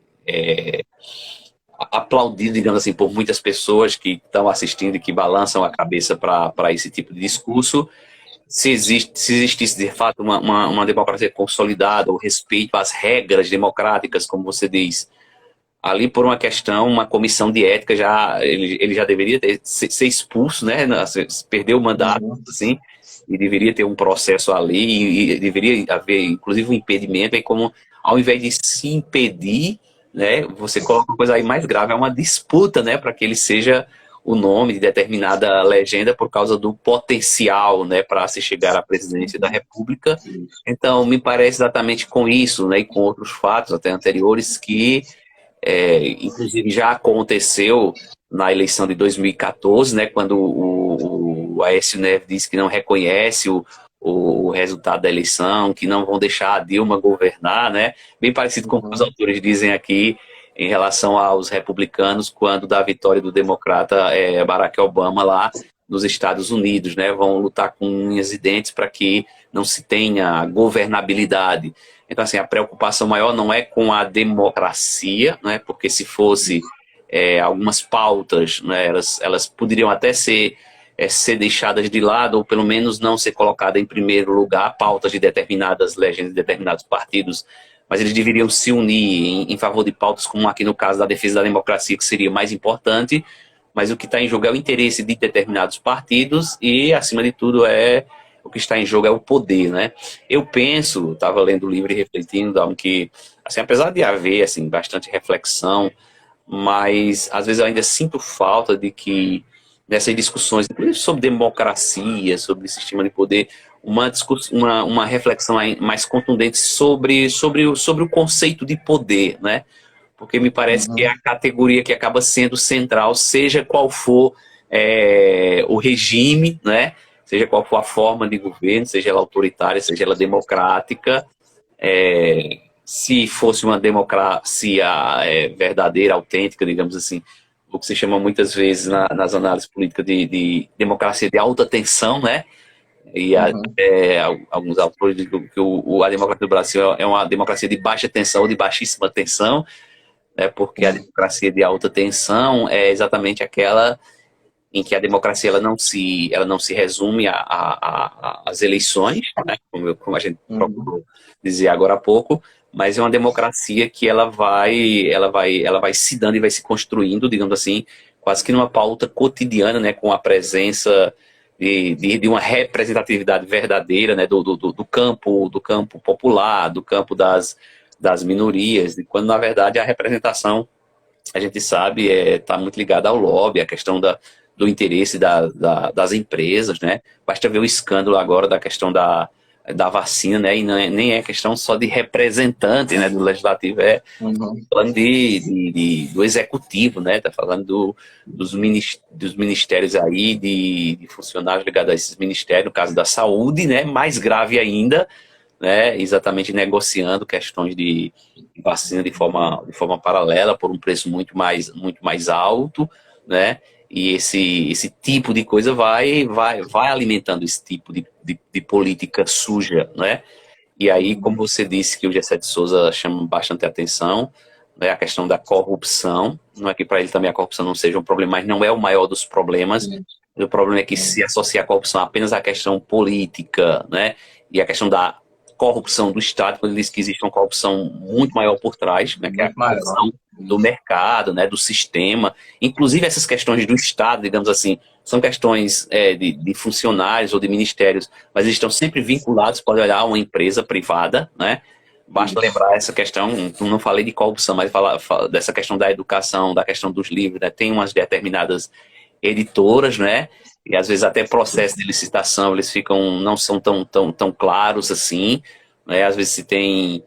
aplaudido, digamos assim, por muitas pessoas que estão assistindo e que balançam a cabeça para esse tipo de discurso. Se existisse de fato uma democracia consolidada, o respeito às regras democráticas, como você diz, ali por uma questão, uma comissão de ética, ele já deveria ser expulso, né? Perdeu o mandato, Uhum. assim, e deveria ter um processo ali, e deveria haver, inclusive, um impedimento, aí como, ao invés de se impedir, né, você coloca uma coisa aí mais grave, é uma disputa, né, para que ele seja o nome de determinada legenda por causa do potencial, né, para se chegar à presidência da República. Então, me parece exatamente com isso, né, e com outros fatos até anteriores que inclusive já aconteceu na eleição de 2014, né, quando o Aécio Neves disse que não reconhece o resultado da eleição, que não vão deixar a Dilma governar, né, bem parecido com o que os Uhum. autores dizem aqui em relação aos republicanos quando da vitória do democrata Barack Obama lá nos Estados Unidos, né, vão lutar com unhas e dentes para que não se tenha governabilidade. Então, assim, a preocupação maior não é com a democracia, né? Porque se fosse algumas pautas, né, elas poderiam até ser deixadas de lado, ou pelo menos não ser colocada em primeiro lugar, pautas de determinadas legendas, de determinados partidos, mas eles deveriam se unir em favor de pautas como aqui no caso da defesa da democracia, que seria mais importante, mas o que está em jogo é o interesse de determinados partidos e, acima de tudo, o que está em jogo é o poder, né? Eu penso, estava lendo o livro e refletindo, Dalmo, que, assim, apesar de haver assim, bastante reflexão, mas às vezes eu ainda sinto falta de que nessas discussões, inclusive sobre democracia, sobre sistema de poder, uma reflexão mais contundente sobre o conceito de poder, né? Porque me parece que é Uhum. a categoria que acaba sendo central, seja qual for o regime, né? Seja qual for a forma de governo, seja ela autoritária, seja ela democrática. Se fosse uma democracia verdadeira, autêntica, digamos assim, o que se chama muitas vezes nas análises políticas de democracia de alta tensão, né? E Uhum. alguns autores dizem que a democracia do Brasil é uma democracia de baixa tensão ou de baixíssima tensão, né? Porque a democracia de alta tensão é exatamente aquela em que a democracia ela não se resume às eleições, né? Como a gente Uhum. procurou dizer agora há pouco, mas é uma democracia que ela vai se dando e vai se construindo, digamos assim, quase que numa pauta cotidiana, né, com a presença de uma representatividade verdadeira, né, do campo popular, do campo das minorias, e quando na verdade a representação, a gente sabe, está muito ligada ao lobby, a questão do interesse das empresas, né? Basta ver o escândalo agora da questão da vacina, né? E nem é questão só de representante, né, do legislativo, Uhum. falando do executivo, né? Tá falando dos ministérios aí, de funcionários ligados a esses ministérios, no caso da saúde, né? Mais grave ainda, né? Exatamente negociando questões de vacina de forma paralela por um preço muito mais alto, né? E esse tipo de coisa vai alimentando esse tipo de política suja, né? E aí, como você disse que o Gessé de Souza chama bastante atenção, né, a questão da corrupção, não é que para ele também a corrupção não seja um problema, mas não é o maior dos problemas. Sim. O problema é que se associa a corrupção apenas à questão política, né, e a questão da corrupção do Estado, quando ele diz que existe uma corrupção muito maior por trás, né, que é a Muito maior. corrupção do mercado, né, do sistema, inclusive essas questões do Estado, digamos assim, são questões de funcionários ou de ministérios, mas eles estão sempre vinculados, pode olhar, a uma empresa privada, né? Basta Isso. lembrar essa questão, não falei de corrupção, mas falar dessa questão da educação, da questão dos livros, né? Tem umas determinadas editoras, né? E às vezes até processo de licitação, eles não são tão claros assim, né? Às vezes se tem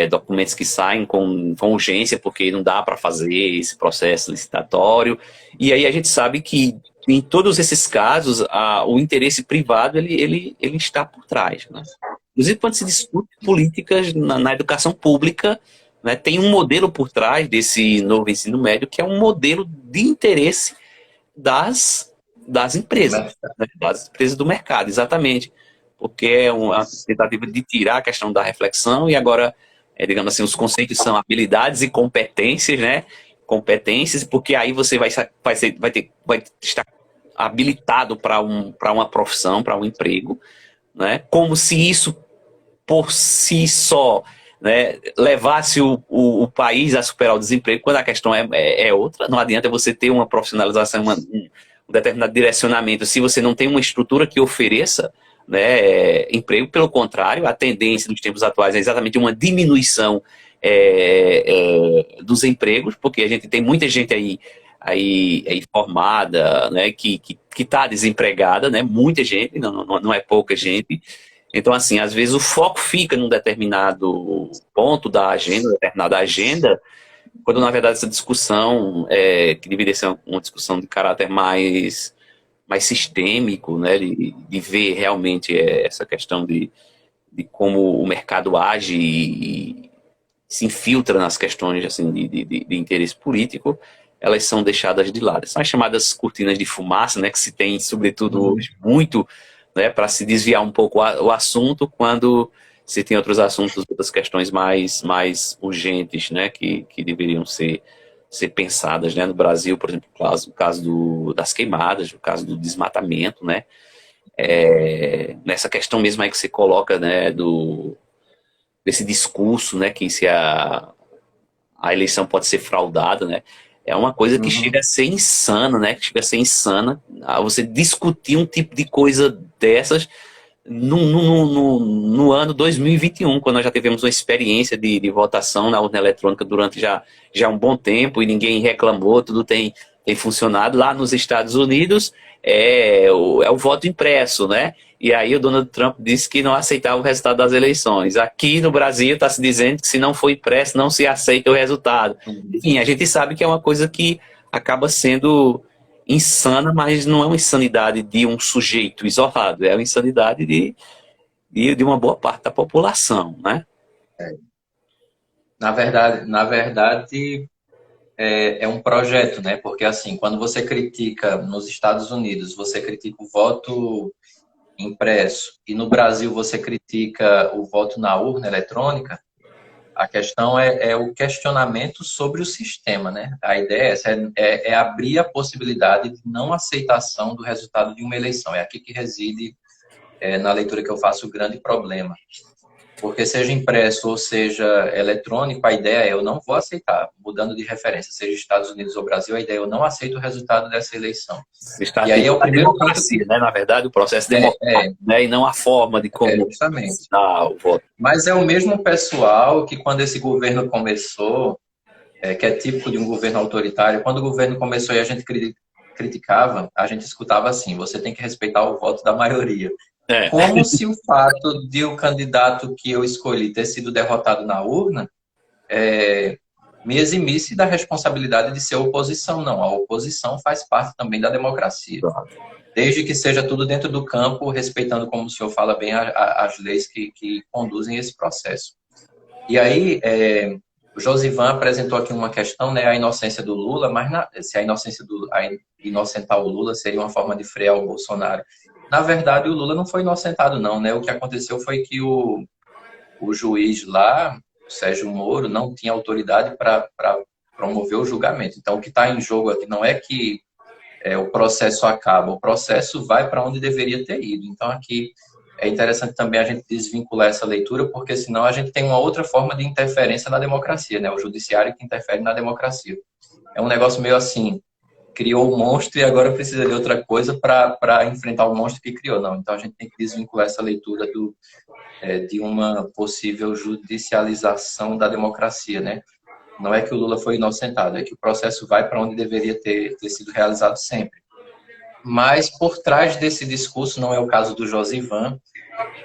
documentos que saem com urgência, porque não dá para fazer esse processo licitatório. E aí a gente sabe que em todos esses casos, o interesse privado ele está por trás, né? Inclusive, quando se discute políticas na educação pública, né, tem um modelo por trás desse novo ensino médio, que é um modelo de interesse das empresas, né, das empresas do mercado, exatamente. Porque é uma tentativa de tirar a questão da reflexão e agora, digamos assim, os conceitos são habilidades e competências, né? Competências, porque aí você vai estar habilitado para uma profissão, para um emprego, né? Como se isso por si só, né, levasse o país a superar o desemprego, quando a questão é outra. Não adianta você ter uma profissionalização, um determinado direcionamento, se você não tem uma estrutura que ofereça, né, emprego. Pelo contrário, a tendência nos tempos atuais é exatamente uma diminuição dos empregos, porque a gente tem muita gente aí formada, né, que está desempregada, né, muita gente, não é pouca gente. Então, assim, às vezes o foco fica num determinado ponto da agenda, determinada agenda, quando na verdade essa discussão, que deveria ser uma discussão de caráter mais sistêmico, né, de ver realmente essa questão de como o mercado age e se infiltra nas questões assim, de interesse político, elas são deixadas de lado. São as chamadas cortinas de fumaça, né, que se tem, sobretudo, hoje, muito, né, para se desviar um pouco o assunto, quando se tem outros assuntos, outras questões mais urgentes, né, que deveriam ser pensadas, né, no Brasil, por exemplo, o caso das queimadas, o caso do desmatamento, né, nessa questão mesmo aí que você coloca, né, desse discurso, né, que se a eleição pode ser fraudada, né, é uma coisa que chega a ser insana, né, que chega a ser insana, você discutir um tipo de coisa dessas no ano 2021, quando nós já tivemos uma experiência de votação na urna eletrônica durante já um bom tempo e ninguém reclamou, tudo tem funcionado. Lá nos Estados Unidos é o voto impresso, né? E aí o Donald Trump disse que não aceitava o resultado das eleições. Aqui no Brasil está se dizendo que se não for impresso não se aceita o resultado. Enfim, a gente sabe que é uma coisa que acaba sendo insana, mas não é uma insanidade de um sujeito isolado, é uma insanidade de uma boa parte da população, né? Na verdade, é um projeto, né? Porque assim, quando você critica nos Estados Unidos, você critica o voto impresso e no Brasil você critica o voto na urna eletrônica, a questão é o questionamento sobre o sistema, né? A ideia é essa, é abrir a possibilidade de não aceitação do resultado de uma eleição. É aqui que reside, na leitura que eu faço, o grande problema. Porque seja impresso ou seja eletrônico, a ideia é eu não vou aceitar, mudando de referência, seja Estados Unidos ou Brasil, a ideia é eu não aceito o resultado dessa eleição. Está E aí é o a primeiro ponto democracia, né? Na verdade, o processo democrático, né? E não a forma de como justamente. dar o voto. Mas é o mesmo pessoal que quando esse governo começou, que é típico de um governo autoritário, quando o governo começou e a gente criticava, a gente escutava assim, você tem que respeitar o voto da maioria. É. Como se o fato de o candidato que eu escolhi ter sido derrotado na urna me eximisse da responsabilidade de ser oposição. Não, a oposição faz parte também da democracia. Desde que seja tudo dentro do campo, respeitando, como o senhor fala bem, as leis que conduzem esse processo. E aí, o Josivan apresentou aqui uma questão, né, a inocência do Lula, mas se a inocentar o Lula seria uma forma de frear o Bolsonaro. Na verdade, o Lula não foi inocentado, não, né? O que aconteceu foi que o juiz lá, o Sérgio Moro, não tinha autoridade para promover o julgamento. Então, o que está em jogo aqui não é que o processo acaba, o processo vai para onde deveria ter ido. Então, aqui é interessante também a gente desvincular essa leitura, porque senão a gente tem uma outra forma de interferência na democracia, né? O judiciário que interfere na democracia. É um negócio meio assim, criou o monstro e agora precisa de outra coisa para enfrentar o monstro que criou. Não, então a gente tem que desvincular essa leitura de uma possível judicialização da democracia, né? Não é que o Lula foi inocentado, é que o processo vai para onde deveria ter sido realizado sempre. Mas por trás desse discurso, não é o caso do Josivan,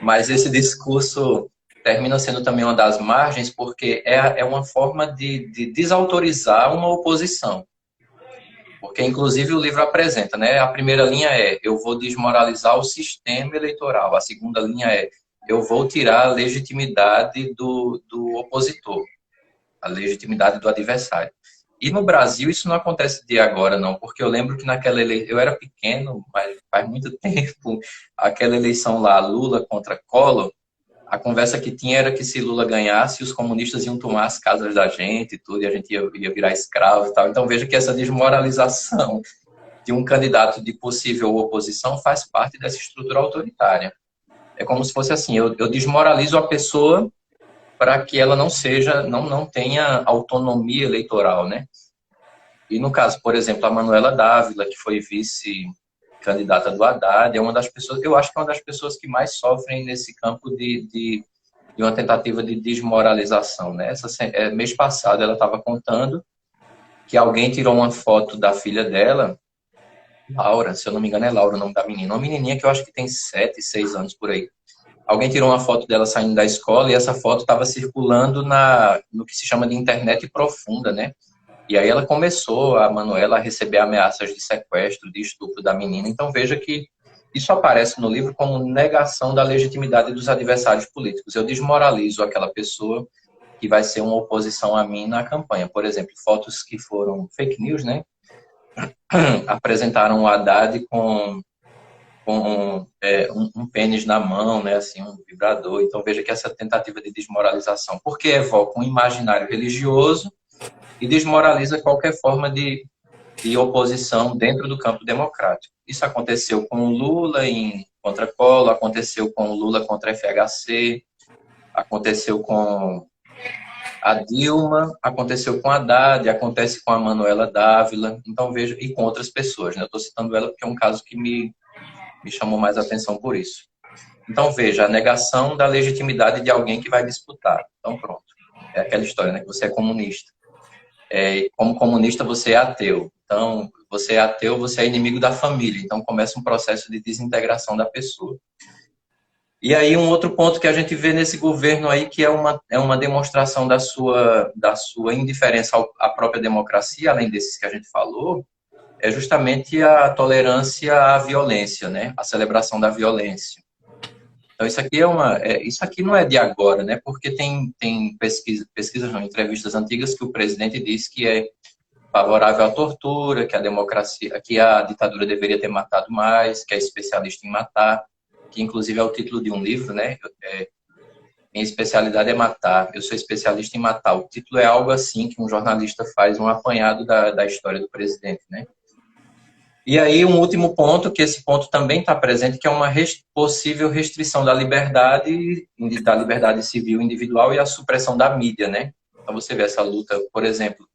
mas esse discurso termina sendo também uma das margens, porque é uma forma de desautorizar uma oposição. Porque, inclusive, o livro apresenta, né? A primeira linha é, eu vou desmoralizar o sistema eleitoral. A segunda linha é, eu vou tirar a legitimidade do opositor, a legitimidade do adversário. E no Brasil isso não acontece de agora, não, porque eu lembro que naquela eleição, eu era pequeno, mas faz muito tempo, aquela eleição lá, Lula contra Collor, a conversa que tinha era que se Lula ganhasse, os comunistas iam tomar as casas da gente e tudo, e a gente ia virar escravo e tal. Então veja que essa desmoralização de um candidato de possível oposição faz parte dessa estrutura autoritária. É como se fosse assim, eu desmoralizo a pessoa para que ela não tenha autonomia eleitoral, né? E no caso, por exemplo, a Manuela Dávila, que foi vice-candidata do Haddad, é uma das pessoas, eu acho que é uma das pessoas que mais sofrem nesse campo de uma tentativa de desmoralização, né? Mês passado ela estava contando que alguém tirou uma foto da filha dela, Laura, se eu não me engano é Laura o nome da menina, uma menininha que eu acho que tem 7, 6 anos por aí. Alguém tirou uma foto dela saindo da escola e essa foto estava circulando no que se chama de internet profunda, né? E aí ela começou, a Manuela, a receber ameaças de sequestro, de estupro da menina. Então veja que isso aparece no livro como negação da legitimidade dos adversários políticos. Eu desmoralizo aquela pessoa que vai ser uma oposição a mim na campanha. Por exemplo, fotos que foram fake news, né? Apresentaram o Haddad com um pênis na mão, né, assim, um vibrador. Então veja que essa tentativa de desmoralização, porque evoca um imaginário religioso e desmoraliza qualquer forma de oposição dentro do campo democrático. Isso aconteceu com o Lula contra Collor, aconteceu com o Lula contra a FHC, aconteceu com a Dilma, aconteceu com a Haddad, acontece com a Manuela Dávila, então veja, e com outras pessoas, né? Eu estou citando ela porque é um caso que me chamou mais atenção por isso. Então, veja, a negação da legitimidade de alguém que vai disputar. Então, pronto. É aquela história, né? Que você é comunista. Como comunista, você é ateu. Então, você é ateu, você é inimigo da família. Então, começa um processo de desintegração da pessoa. E aí, um outro ponto que a gente vê nesse governo aí, que é uma demonstração da sua indiferença à própria democracia, além desses que a gente falou, é justamente a tolerância à violência, né? A celebração da violência. Então, isso aqui não é de agora, né? Porque tem pesquisas, não, entrevistas antigas que o presidente disse que é favorável à tortura, que a ditadura deveria ter matado mais, que é especialista em matar, que inclusive é o título de um livro, né? Minha especialidade é matar, eu sou especialista em matar. O título é algo assim que um jornalista faz um apanhado da história do presidente, né? E aí, um último ponto, que esse ponto também está presente, que é uma possível restrição da liberdade civil individual e a supressão da mídia, né? Então, você vê essa luta, por exemplo,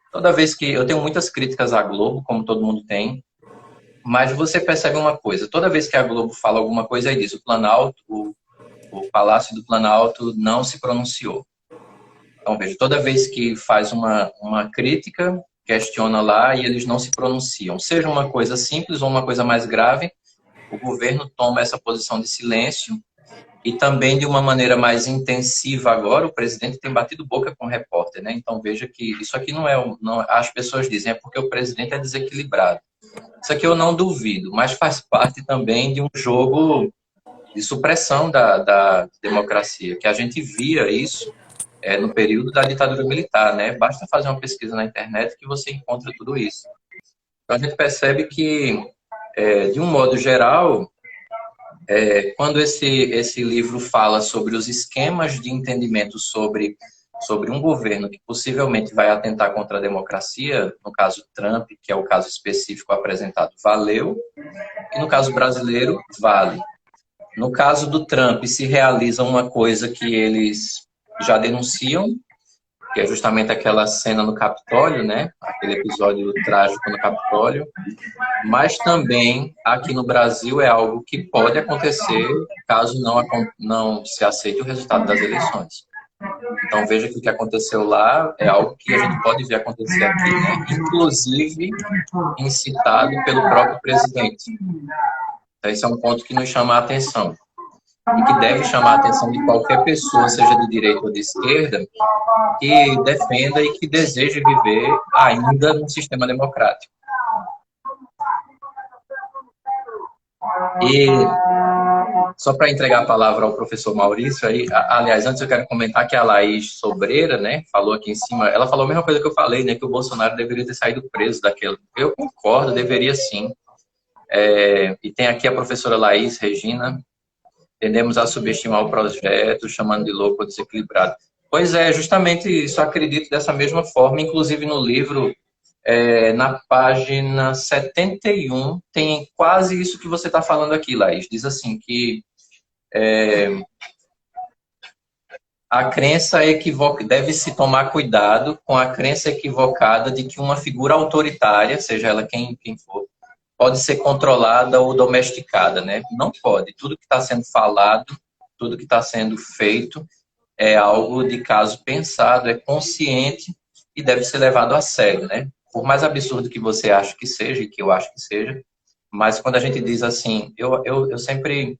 toda vez que eu tenho muitas críticas à Globo, como todo mundo tem, mas você percebe uma coisa, toda vez que a Globo fala alguma coisa, aí diz o Planalto, o Palácio do Planalto não se pronunciou. Então, veja, toda vez que faz uma crítica, questiona lá e eles não se pronunciam. Seja uma coisa simples ou uma coisa mais grave, o governo toma essa posição de silêncio e também de uma maneira mais intensiva agora, o presidente tem batido boca com o repórter, né? Então, veja que isso aqui não, as pessoas dizem, é porque o presidente é desequilibrado. Isso aqui eu não duvido, mas faz parte também de um jogo de supressão da democracia, que a gente via isso no período da ditadura militar, né? Basta fazer uma pesquisa na internet que você encontra tudo isso. Então, a gente percebe que, de um modo geral, quando esse livro fala sobre os esquemas de entendimento sobre um governo que possivelmente vai atentar contra a democracia, no caso Trump, que é o caso específico apresentado, valeu, e no caso brasileiro, vale. No caso do Trump, se realiza uma coisa que eles já denunciam, que é justamente aquela cena no Capitólio, né? Aquele episódio trágico no Capitólio. Mas também, aqui no Brasil, é algo que pode acontecer caso não se aceite o resultado das eleições. Então, veja que o que aconteceu lá é algo que a gente pode ver acontecer aqui, né? Inclusive incitado pelo próprio presidente. Então, esse é um ponto que nos chama a atenção e que deve chamar a atenção de qualquer pessoa, seja de direita ou de esquerda, que defenda e que deseje viver ainda num sistema democrático. E só para entregar a palavra ao professor Maurício, aí, aliás, antes eu quero comentar que a Laís Sobreira, né, falou aqui em cima, ela falou a mesma coisa que eu falei, né, que o Bolsonaro deveria ter saído preso daquele. Eu concordo, deveria sim. E tem aqui a professora Laís Regina, tendemos a subestimar o projeto, chamando de louco ou desequilibrado. Pois é, justamente isso, acredito dessa mesma forma, inclusive no livro, na página 71, tem quase isso que você está falando aqui, Laís. Diz assim que a crença equivocada, deve-se tomar cuidado com a crença equivocada de que uma figura autoritária, seja ela quem for, pode ser controlada ou domesticada, né? Não pode. Tudo que está sendo falado, tudo que está sendo feito é algo de caso pensado, é consciente e deve ser levado a sério, né? Por mais absurdo que você ache que seja, e que eu acho que seja, mas quando a gente diz assim, eu sempre,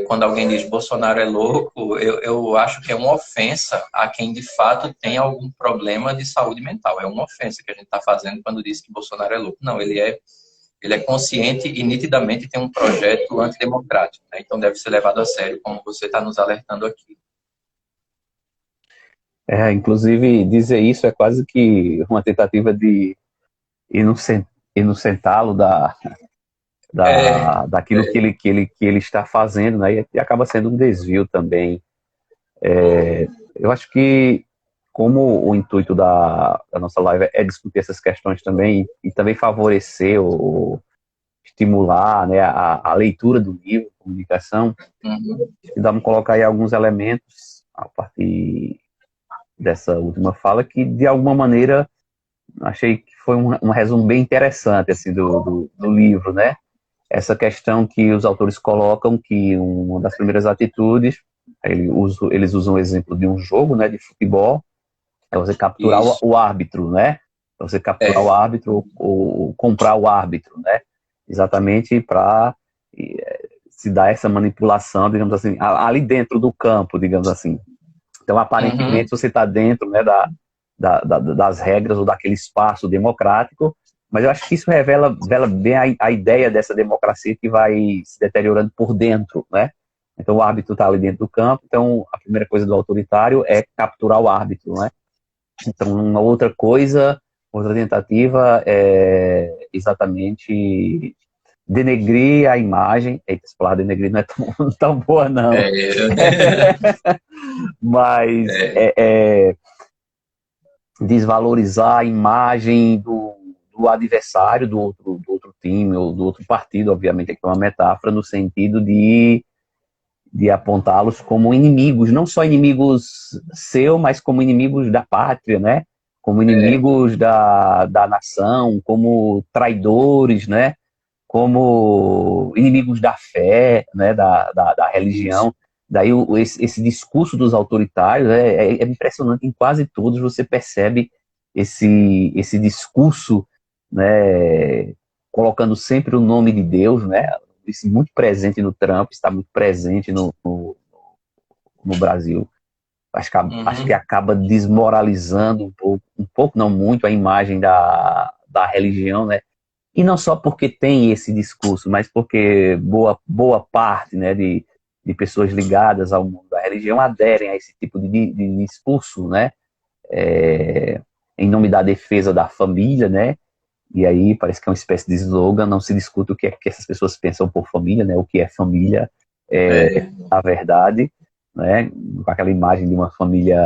quando alguém diz Bolsonaro é louco, eu acho que é uma ofensa a quem de fato tem algum problema de saúde mental. É uma ofensa que a gente está fazendo quando diz que Bolsonaro é louco. Não, ele é consciente e nitidamente tem um projeto antidemocrático, né? Então deve ser levado a sério, como você está nos alertando aqui. Inclusive, dizer isso é quase que uma tentativa de inocentá-lo daquilo que ele está fazendo, né? E acaba sendo um desvio também. Eu acho que, como o intuito da nossa live é discutir essas questões também, e também favorecer ou estimular, né, a leitura do livro, comunicação, e vamos colocar aí alguns elementos a partir dessa última fala, que de alguma maneira achei que foi um resumo bem interessante assim, do livro, né? Essa questão que os autores colocam, que uma das primeiras atitudes, eles usam o exemplo de um jogo, né, de futebol, é você capturar o árbitro, né? Você capturar o árbitro ou comprar o árbitro, né? Exatamente para se dar essa manipulação, digamos assim, ali dentro do campo, digamos assim. Então, aparentemente, você está dentro, né, das regras ou daquele espaço democrático, mas eu acho que isso revela bem a ideia dessa democracia que vai se deteriorando por dentro, né? Então, o árbitro está ali dentro do campo, então a primeira coisa do autoritário é capturar o árbitro, né? Então, uma outra tentativa é exatamente denegrir a imagem. Eita, essa palavra denegrir não é tão boa, não. Mas desvalorizar a imagem do adversário, do outro time ou do outro partido, obviamente, é uma metáfora no sentido de apontá-los como inimigos, não só inimigos seu, mas como inimigos da pátria, né? Como inimigos da nação, como traidores, né? Como inimigos da fé, né? Da religião. Daí esse discurso dos autoritários é impressionante. Em quase todos você percebe esse discurso, né? Colocando sempre o nome de Deus, né? Isso muito presente no Trump, está muito presente no Brasil. Acho que acaba desmoralizando um pouco, não muito, a imagem da religião, né? E não só porque tem esse discurso, mas porque boa parte, né, de pessoas ligadas ao mundo da religião aderem a esse tipo de discurso, né? É, em nome da defesa da família, né? E aí parece que é uma espécie de slogan, não se discute o que é que essas pessoas pensam por família, né? O que é família, na verdade, né? Com aquela imagem de uma família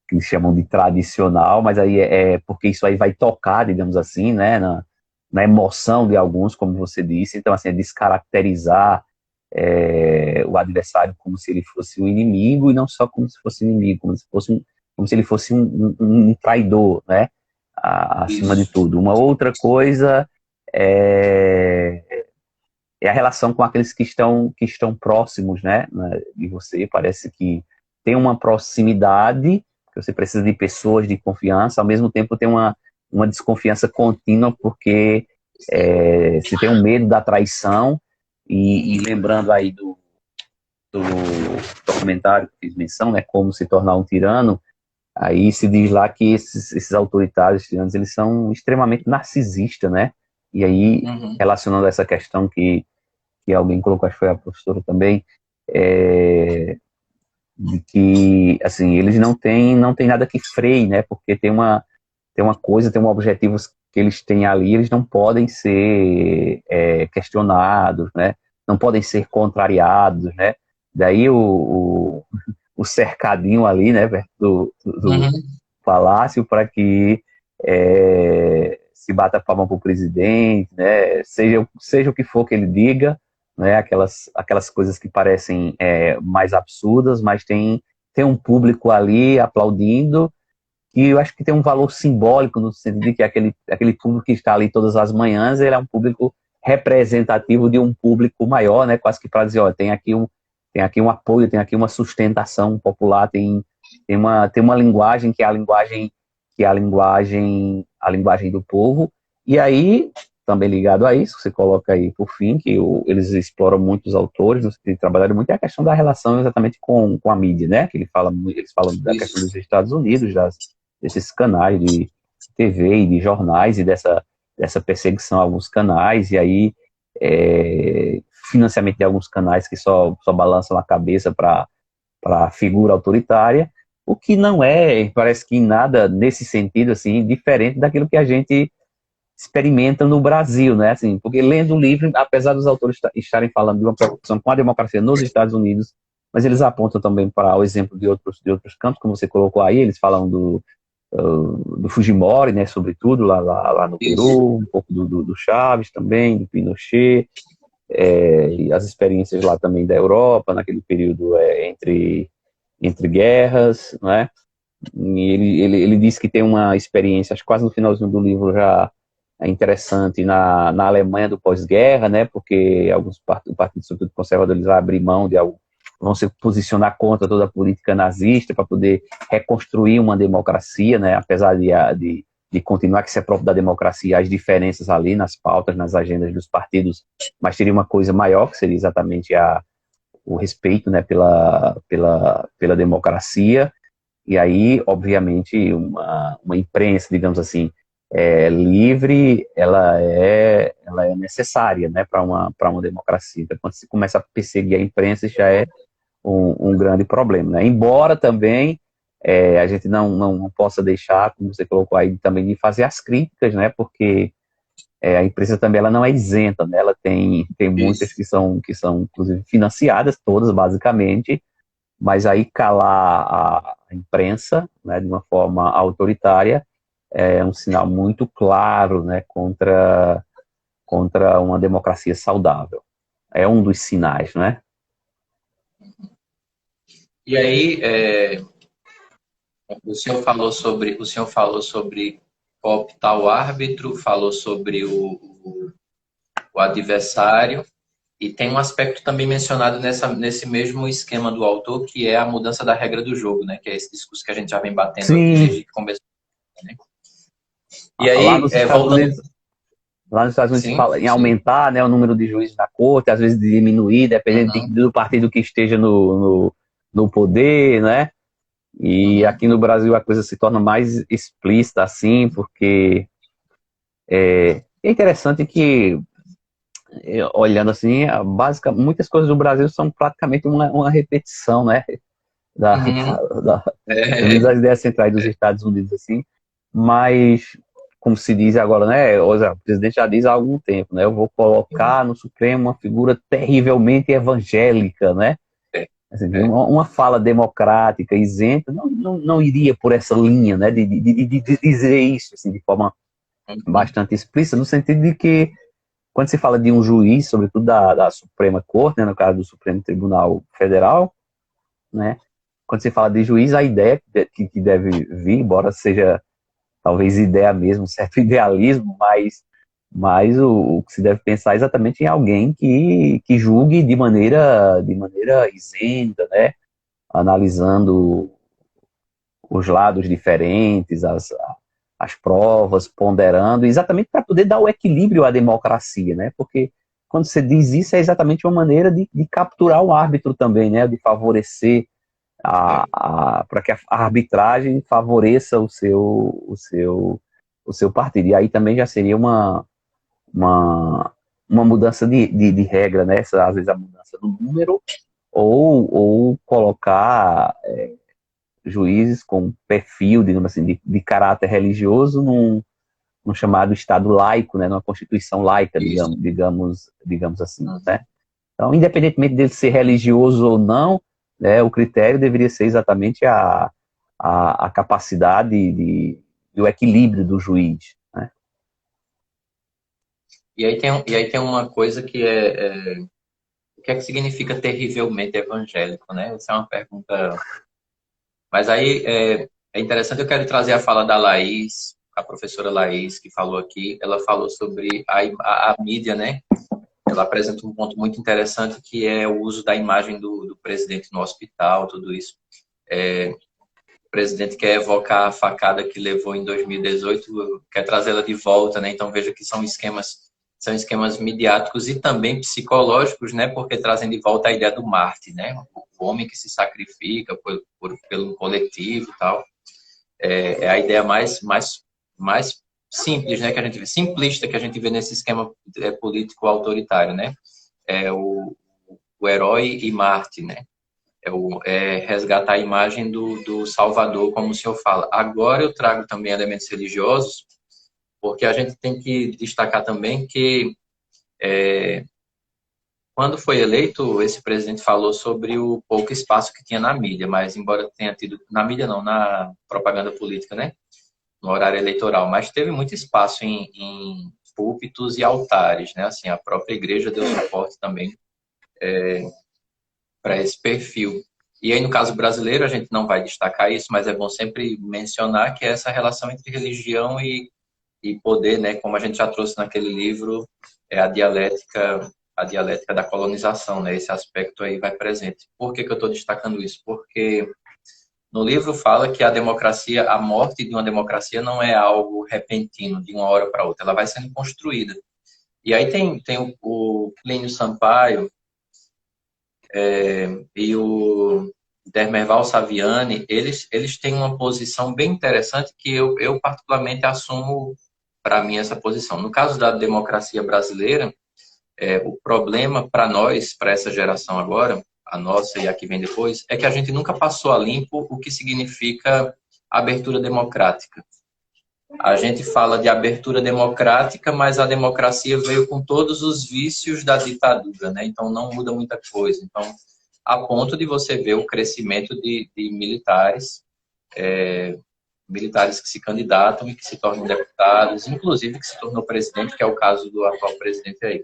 que eles chamam de tradicional, mas aí porque isso aí vai tocar, digamos assim, né? Na emoção de alguns, como você disse. Então, assim, é descaracterizar o adversário como se ele fosse um inimigo, e não só como se fosse inimigo, como se ele fosse um traidor, né? Acima de tudo. Uma outra coisa é, é a relação com aqueles que estão próximos, né, de você. Parece que tem uma proximidade, que você precisa de pessoas de confiança, ao mesmo tempo tem uma desconfiança contínua, porque se tem um medo da traição, e lembrando aí do documentário que fiz menção, né, Como se tornar um tirano. Aí se diz lá que esses autoritários tiranos, eles são extremamente narcisistas, né? E aí, relacionando a essa questão que alguém colocou, acho que foi a professora também, de que, assim, eles não têm nada que freie, né? Porque tem um objetivo que eles têm ali, eles não podem ser questionados, né? Não podem ser contrariados, né? Daí o cercadinho ali, né, perto do palácio, para que se bata palma para o presidente, né, seja o que for que ele diga, né, aquelas coisas que parecem mais absurdas, mas tem um público ali aplaudindo, e eu acho que tem um valor simbólico, no sentido de que aquele público que está ali todas as manhãs, ele é um público representativo de um público maior, né, quase que para dizer, ó, tem aqui um apoio, tem aqui uma sustentação popular, tem uma linguagem que é a linguagem do povo. E aí, também ligado a isso, você coloca aí por fim, que eles exploram muito, os autores, que trabalharam muito, é a questão da relação exatamente com a mídia, né? Que eles falam da questão dos Estados Unidos, desses canais de TV e de jornais, e dessa perseguição a alguns canais, e aí financiamento de alguns canais que só balançam a cabeça para a figura autoritária, o que não parece que em nada nesse sentido, assim, diferente daquilo que a gente experimenta no Brasil, né? Assim, porque lendo o livro, apesar dos autores estarem falando de uma preocupação com a democracia nos Estados Unidos, mas eles apontam também para o exemplo de outros campos, como você colocou aí. Eles falam do Fujimori, né, sobretudo, lá no Peru, um pouco do Chaves também, do Pinochet, e as experiências lá também da Europa, naquele período entre guerras, né? E ele diz que tem uma experiência, acho que quase no finalzinho do livro já é interessante, na Alemanha do pós-guerra, né? Porque o Partido Sobretudo Conservador, eles vão abrir mão de algo, vão se posicionar contra toda a política nazista para poder reconstruir uma democracia, né? Apesar de continuar que ser próprio da democracia, as diferenças ali nas pautas, nas agendas dos partidos, mas teria uma coisa maior, que seria exatamente o respeito, né, pela democracia. E aí, obviamente, uma imprensa, digamos assim, livre, ela é necessária, né, para uma democracia. Então, quando se começa a perseguir a imprensa, já é um grande problema, né? Embora também a gente não possa deixar, como você colocou aí, também de fazer as críticas, né? Porque a empresa também ela não é isenta, né? Ela tem muitas que são inclusive financiadas, todas basicamente, mas aí calar a imprensa, né, de uma forma autoritária é um sinal muito claro, né, contra contra uma democracia saudável. É um dos sinais, não é? E aí, o senhor falou sobre cooptar o árbitro, falou sobre o adversário, e tem um aspecto também mencionado nesse mesmo esquema do autor, que é a mudança da regra do jogo, né? Que é esse discurso que a gente já vem batendo aqui Sim, desde que começou, né? E lá aí, nos Estados voltando... Unidos, lá nos Estados Unidos se Sim, fala em sim. aumentar, né, o número de juízes da corte, às vezes diminuir, dependendo Uhum, do partido que esteja no poder, né? E uhum, aqui no Brasil a coisa se torna mais explícita assim, porque é interessante que, olhando assim, muitas coisas do Brasil são praticamente uma repetição, né? Da, uhum. da, É, das ideias centrais dos Estados Unidos, assim, mas, como se diz agora, né? O presidente já diz há algum tempo, né? Eu vou colocar no Supremo uma figura terrivelmente evangélica, né? é, Assim, é. uma fala democrática, isenta, não iria por essa linha, né? De dizer isso assim, de forma Uhum, bastante explícita, no sentido de que, quando se fala de um juiz, sobretudo da Suprema Corte, né, no caso do Supremo Tribunal Federal, né? Quando se fala de juiz, a ideia que deve vir, embora seja talvez ideia mesmo, um certo idealismo, mas o que se deve pensar é exatamente em alguém que julgue de maneira isenta, né? Analisando os lados diferentes, as provas, ponderando, exatamente para poder dar o equilíbrio à democracia, né? Porque quando você diz isso, é exatamente uma maneira de capturar o árbitro também, né? De favorecer é. para que a arbitragem favoreça o seu partido. E aí também já seria uma, uma mudança de regra, né? Às vezes a mudança do número, ou colocar juízes com perfil, digamos assim, de caráter religioso num chamado Estado laico, né? Numa Constituição laica, Isso. digamos assim, Uhum. né? Então, independentemente dele ser religioso ou não, né, o critério deveria ser exatamente a capacidade do equilíbrio do juiz. Né? E aí tem uma coisa que o que é que significa terrivelmente evangélico, né? Essa é uma pergunta. Mas aí é interessante, eu quero trazer a fala da Laís, a professora Laís, que falou aqui. Ela falou sobre a mídia, né? Ela apresenta um ponto muito interessante, que é o uso da imagem do presidente no hospital, tudo isso. O presidente quer evocar a facada que levou em 2018, quer trazê-la de volta, né? Então veja que são esquemas midiáticos e também psicológicos, né? Porque trazem de volta a ideia do Marte, né? O homem que se sacrifica pelo coletivo e tal. É a ideia mais simples, né? Que a gente vê, simplista, que a gente vê nesse esquema político autoritário, né? É o herói e Marte, né? Resgatar a imagem do Salvador, como o senhor fala. Agora eu trago também elementos religiosos, porque a gente tem que destacar também que, quando foi eleito, esse presidente falou sobre o pouco espaço que tinha na mídia, mas embora tenha tido, na mídia não, na propaganda política, né? No horário eleitoral, mas teve muito espaço em púlpitos e altares, né? Assim, a própria igreja deu suporte também para esse perfil. E aí, no caso brasileiro, a gente não vai destacar isso, mas é bom sempre mencionar que é essa relação entre religião e poder, né, como a gente já trouxe naquele livro, é a dialética da colonização, né? Esse aspecto aí vai presente. Por que que eu estou destacando isso? Porque no livro fala que a democracia, a morte de uma democracia não é algo repentino, de uma hora para outra, ela vai sendo construída. E aí tem o Plínio Sampaio, e o Dermerval Saviani, eles têm uma posição bem interessante que eu particularmente assumo para mim essa posição. No caso da democracia brasileira, o problema para nós, para essa geração agora, a nossa e a que vem depois, é que a gente nunca passou a limpo o que significa abertura democrática. A gente fala de abertura democrática, mas a democracia veio com todos os vícios da ditadura, né? Então não muda muita coisa. Então, a ponto de você ver o crescimento de militares militares que se candidatam e que se tornam deputados, inclusive que se tornou presidente, que é o caso do atual presidente aí.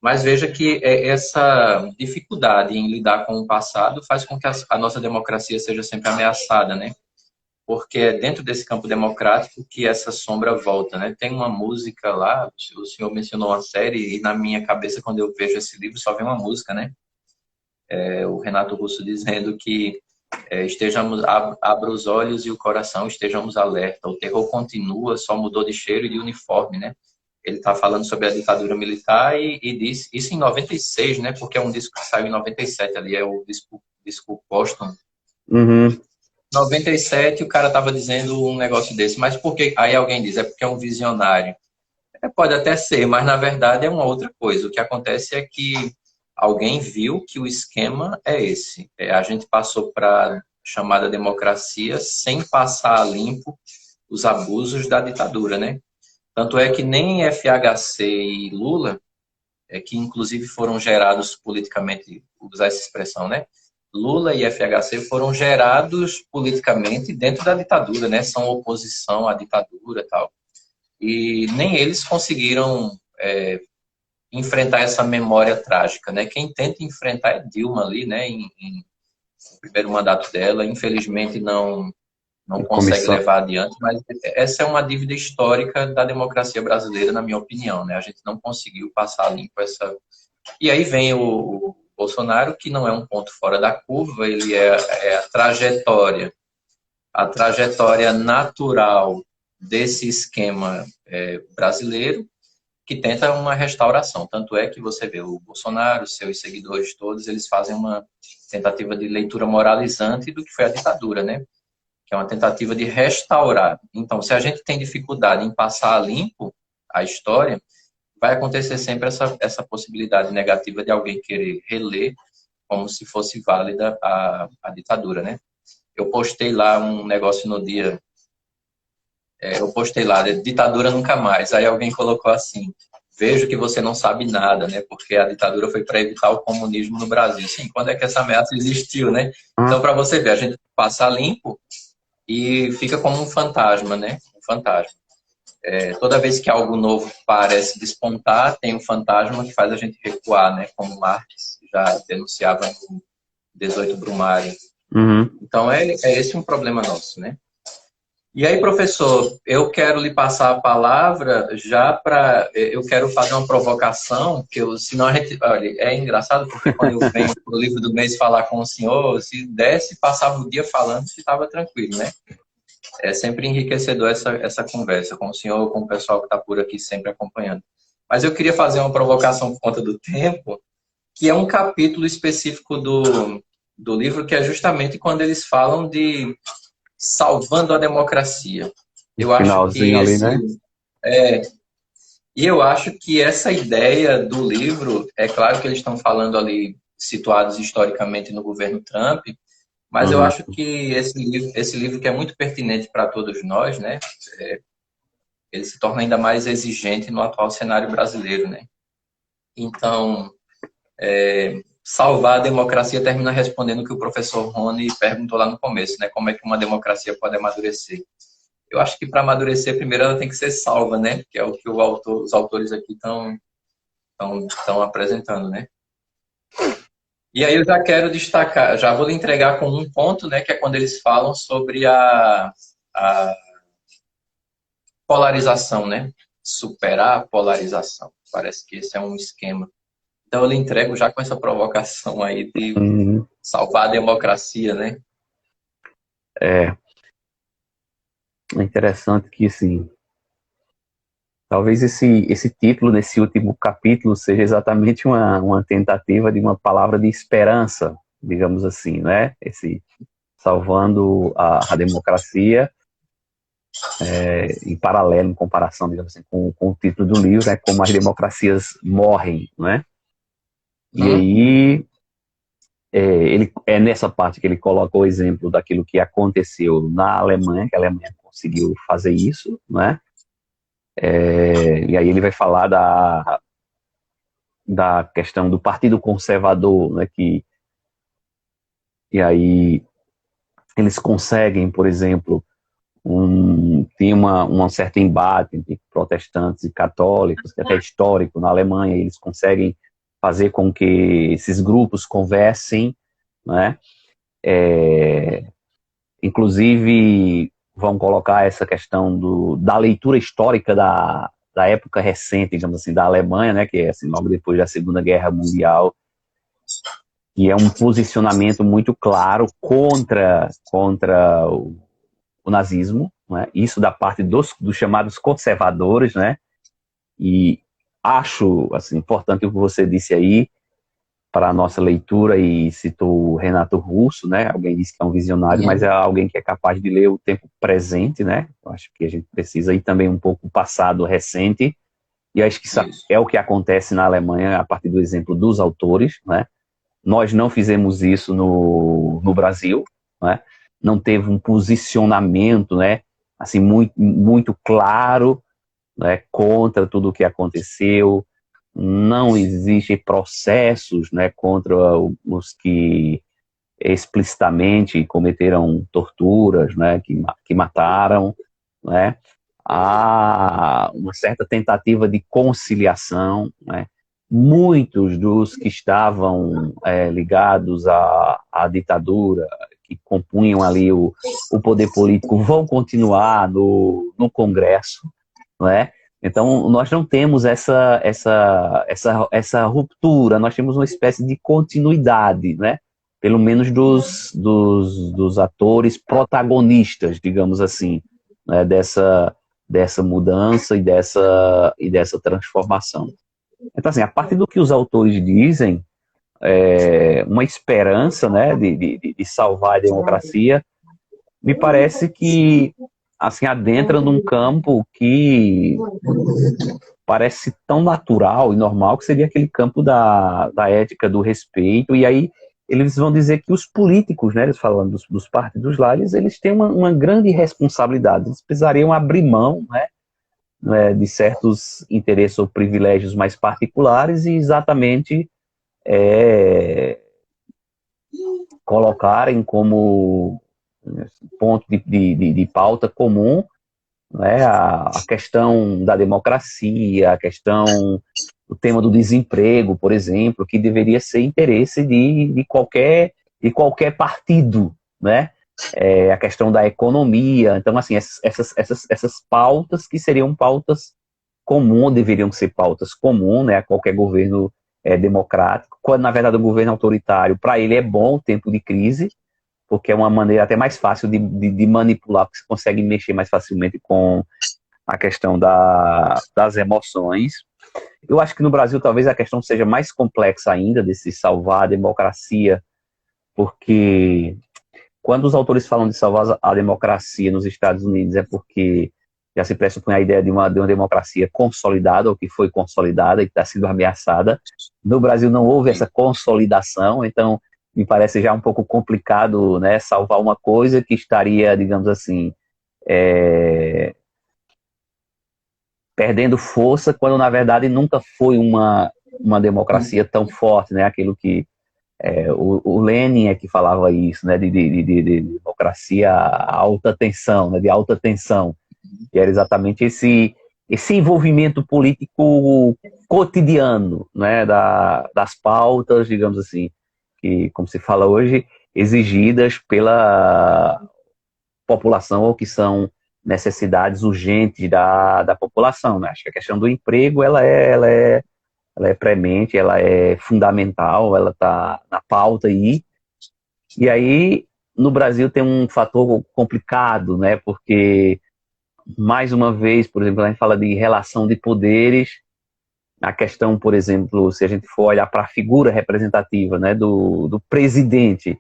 Mas veja que essa dificuldade em lidar com o passado faz com que a nossa democracia seja sempre ameaçada, né? Porque é dentro desse campo democrático que essa sombra volta, né? Tem uma música lá, o senhor mencionou uma série, e na minha cabeça, quando eu vejo esse livro, só vem uma música, né? O Renato Russo dizendo que estejamos, abra os olhos e o coração, estejamos alerta. O terror continua, só mudou de cheiro e de uniforme, né? Ele está falando sobre a ditadura militar e diz isso em 96, né? Porque é um disco que saiu em 97, ali é o disco póstumo. Uhum. 97 o cara estava dizendo um negócio desse, mas por que? Aí alguém diz, é porque é um visionário. Pode até ser, mas na verdade é uma outra coisa. O que acontece é que alguém viu que o esquema é esse. A gente passou para chamada democracia sem passar a limpo os abusos da ditadura, né? Tanto é que nem FHC e Lula, que inclusive foram gerados politicamente, usar essa expressão, né? Lula e FHC foram gerados politicamente dentro da ditadura, né? São oposição à ditadura e tal. E nem eles conseguiram enfrentar essa memória trágica, né? Quem tenta enfrentar é Dilma ali, né? No primeiro mandato dela, infelizmente não consegue levar adiante, mas essa é uma dívida histórica da democracia brasileira, na minha opinião, né? A gente não conseguiu passar limpo essa... E aí vem o Bolsonaro, que não é um ponto fora da curva, ele é a trajetória natural desse esquema brasileiro, que tenta uma restauração. Tanto é que você vê o Bolsonaro, seus seguidores todos, eles fazem uma tentativa de leitura moralizante do que foi a ditadura, né? Que é uma tentativa de restaurar. Então, se a gente tem dificuldade em passar a limpo a história, vai acontecer sempre essa possibilidade negativa de alguém querer reler como se fosse válida a ditadura, né? Eu postei lá um negócio no dia, ditadura nunca mais. Aí alguém colocou assim, vejo que você não sabe nada, né? Porque a ditadura foi para evitar o comunismo no Brasil. Sim, quando é que essa ameaça existiu, né? Então, para você ver, a gente passa limpo e fica como um fantasma, né? Um fantasma. Toda vez que algo novo parece despontar, tem um fantasma que faz a gente recuar, né? Como Marx já denunciava no 18 Brumário. Uhum. Então, é esse um problema nosso, né? E aí, professor, eu quero lhe passar a palavra já para... Eu quero fazer uma provocação, senão a gente... Olha, é engraçado porque quando eu venho para o livro do mês falar com o senhor, se desse, passava o dia falando, se estava tranquilo, né? É sempre enriquecedor essa conversa com o senhor, com o pessoal que está por aqui sempre acompanhando. Mas eu queria fazer uma provocação por conta do tempo, que é um capítulo específico do livro, que é justamente quando eles falam de salvando a democracia. Eu acho que ali, né? E eu acho que essa ideia do livro, é claro que eles estão falando ali, situados historicamente no governo Trump, mas eu acho que esse livro que é muito pertinente para todos nós, né? Ele se torna ainda mais exigente no atual cenário brasileiro, né? Então, salvar a democracia termina respondendo o que o professor Rony perguntou lá no começo, né? Como é que uma democracia pode amadurecer? Eu acho que para amadurecer, primeiro ela tem que ser salva, né? Que é o que os autores aqui estão apresentando, né? E aí eu já quero destacar, já vou lhe entregar com um ponto, né? Que é quando eles falam sobre a polarização, né? Superar a polarização. Parece que esse é um esquema. Então eu lhe entrego já com essa provocação aí de salvar a democracia, né? É interessante que, assim, talvez esse título desse último capítulo seja exatamente uma tentativa de uma palavra de esperança, digamos assim, né? Esse salvando a democracia, em paralelo, em comparação, digamos assim, com o título do livro, né? Como as democracias morrem, né? E aí ele nessa parte que ele coloca o exemplo daquilo que aconteceu na Alemanha, que a Alemanha conseguiu fazer isso, né? E aí ele vai falar da questão do Partido Conservador, né? E aí eles conseguem, por exemplo, tinha um certo embate entre protestantes e católicos, que até é histórico na Alemanha, eles conseguem fazer com que esses grupos conversem, né? Inclusive, vão colocar essa questão da leitura histórica da época recente, digamos assim, da Alemanha, né? Que é assim, logo depois da Segunda Guerra Mundial, que é um posicionamento muito claro contra o nazismo, né? Isso da parte dos chamados conservadores, né? E acho assim, importante o que você disse aí para a nossa leitura, e citou o Renato Russo, né? Alguém disse que é um visionário, mas é alguém que é capaz de ler o tempo presente, né? Eu acho que a gente precisa ir também um pouco o passado recente, e acho que isso é o que acontece na Alemanha a partir do exemplo dos autores, né? Nós não fizemos isso no Brasil, né? Não teve um posicionamento, né, assim, muito claro, né, contra tudo o que aconteceu. Não existem processos, né, contra os que explicitamente cometeram torturas, né, que mataram, né? Há uma certa tentativa de conciliação, né? Muitos dos que estavam ligados à ditadura, que compunham ali o poder político, vão continuar no Congresso, né? Então, nós não temos essa ruptura, nós temos uma espécie de continuidade, né? Pelo menos dos atores protagonistas, digamos assim, né? Dessa mudança e dessa transformação. Então, assim, a partir do que os autores dizem, uma esperança, né, de salvar a democracia, me parece que assim adentra num campo que parece tão natural e normal, que seria aquele campo da ética, do respeito. E aí eles vão dizer que os políticos, né, eles falando dos partidos lá, eles têm uma grande responsabilidade, eles precisariam abrir mão, né, de certos interesses ou privilégios mais particulares e exatamente colocarem como ponto de pauta comum, né, a questão da democracia, a questão do tema do desemprego, por exemplo, que deveria ser interesse de qualquer partido, né? A questão da economia. Então, assim, essas pautas que seriam pautas comuns, deveriam ser pautas comuns, né, a qualquer governo democrático, quando, na verdade, o governo autoritário, para ele é bom o tempo de crise, porque é uma maneira até mais fácil de manipular, porque você consegue mexer mais facilmente com a questão das emoções. Eu acho que no Brasil talvez a questão seja mais complexa ainda, de se salvar a democracia, porque quando os autores falam de salvar a democracia nos Estados Unidos é porque já se pressupõe a ideia de uma democracia consolidada, ou que foi consolidada e que está sendo ameaçada. No Brasil não houve essa consolidação, então me parece já um pouco complicado, né, salvar uma coisa que estaria, digamos assim, perdendo força, quando na verdade nunca foi uma democracia tão forte, né? Aquilo que o Lenin é que falava isso, né? De democracia alta tensão, né? De alta tensão. E era exatamente esse envolvimento político cotidiano, né? Das pautas, digamos assim, que, como se fala hoje, exigidas pela população, ou que são necessidades urgentes da população, né? Acho que a questão do emprego, ela é premente, ela é fundamental, ela está na pauta aí. E aí, no Brasil tem um fator complicado, né? Porque, mais uma vez, por exemplo, a gente fala de relação de poderes, a questão, por exemplo, se a gente for olhar para a figura representativa, né, do presidente,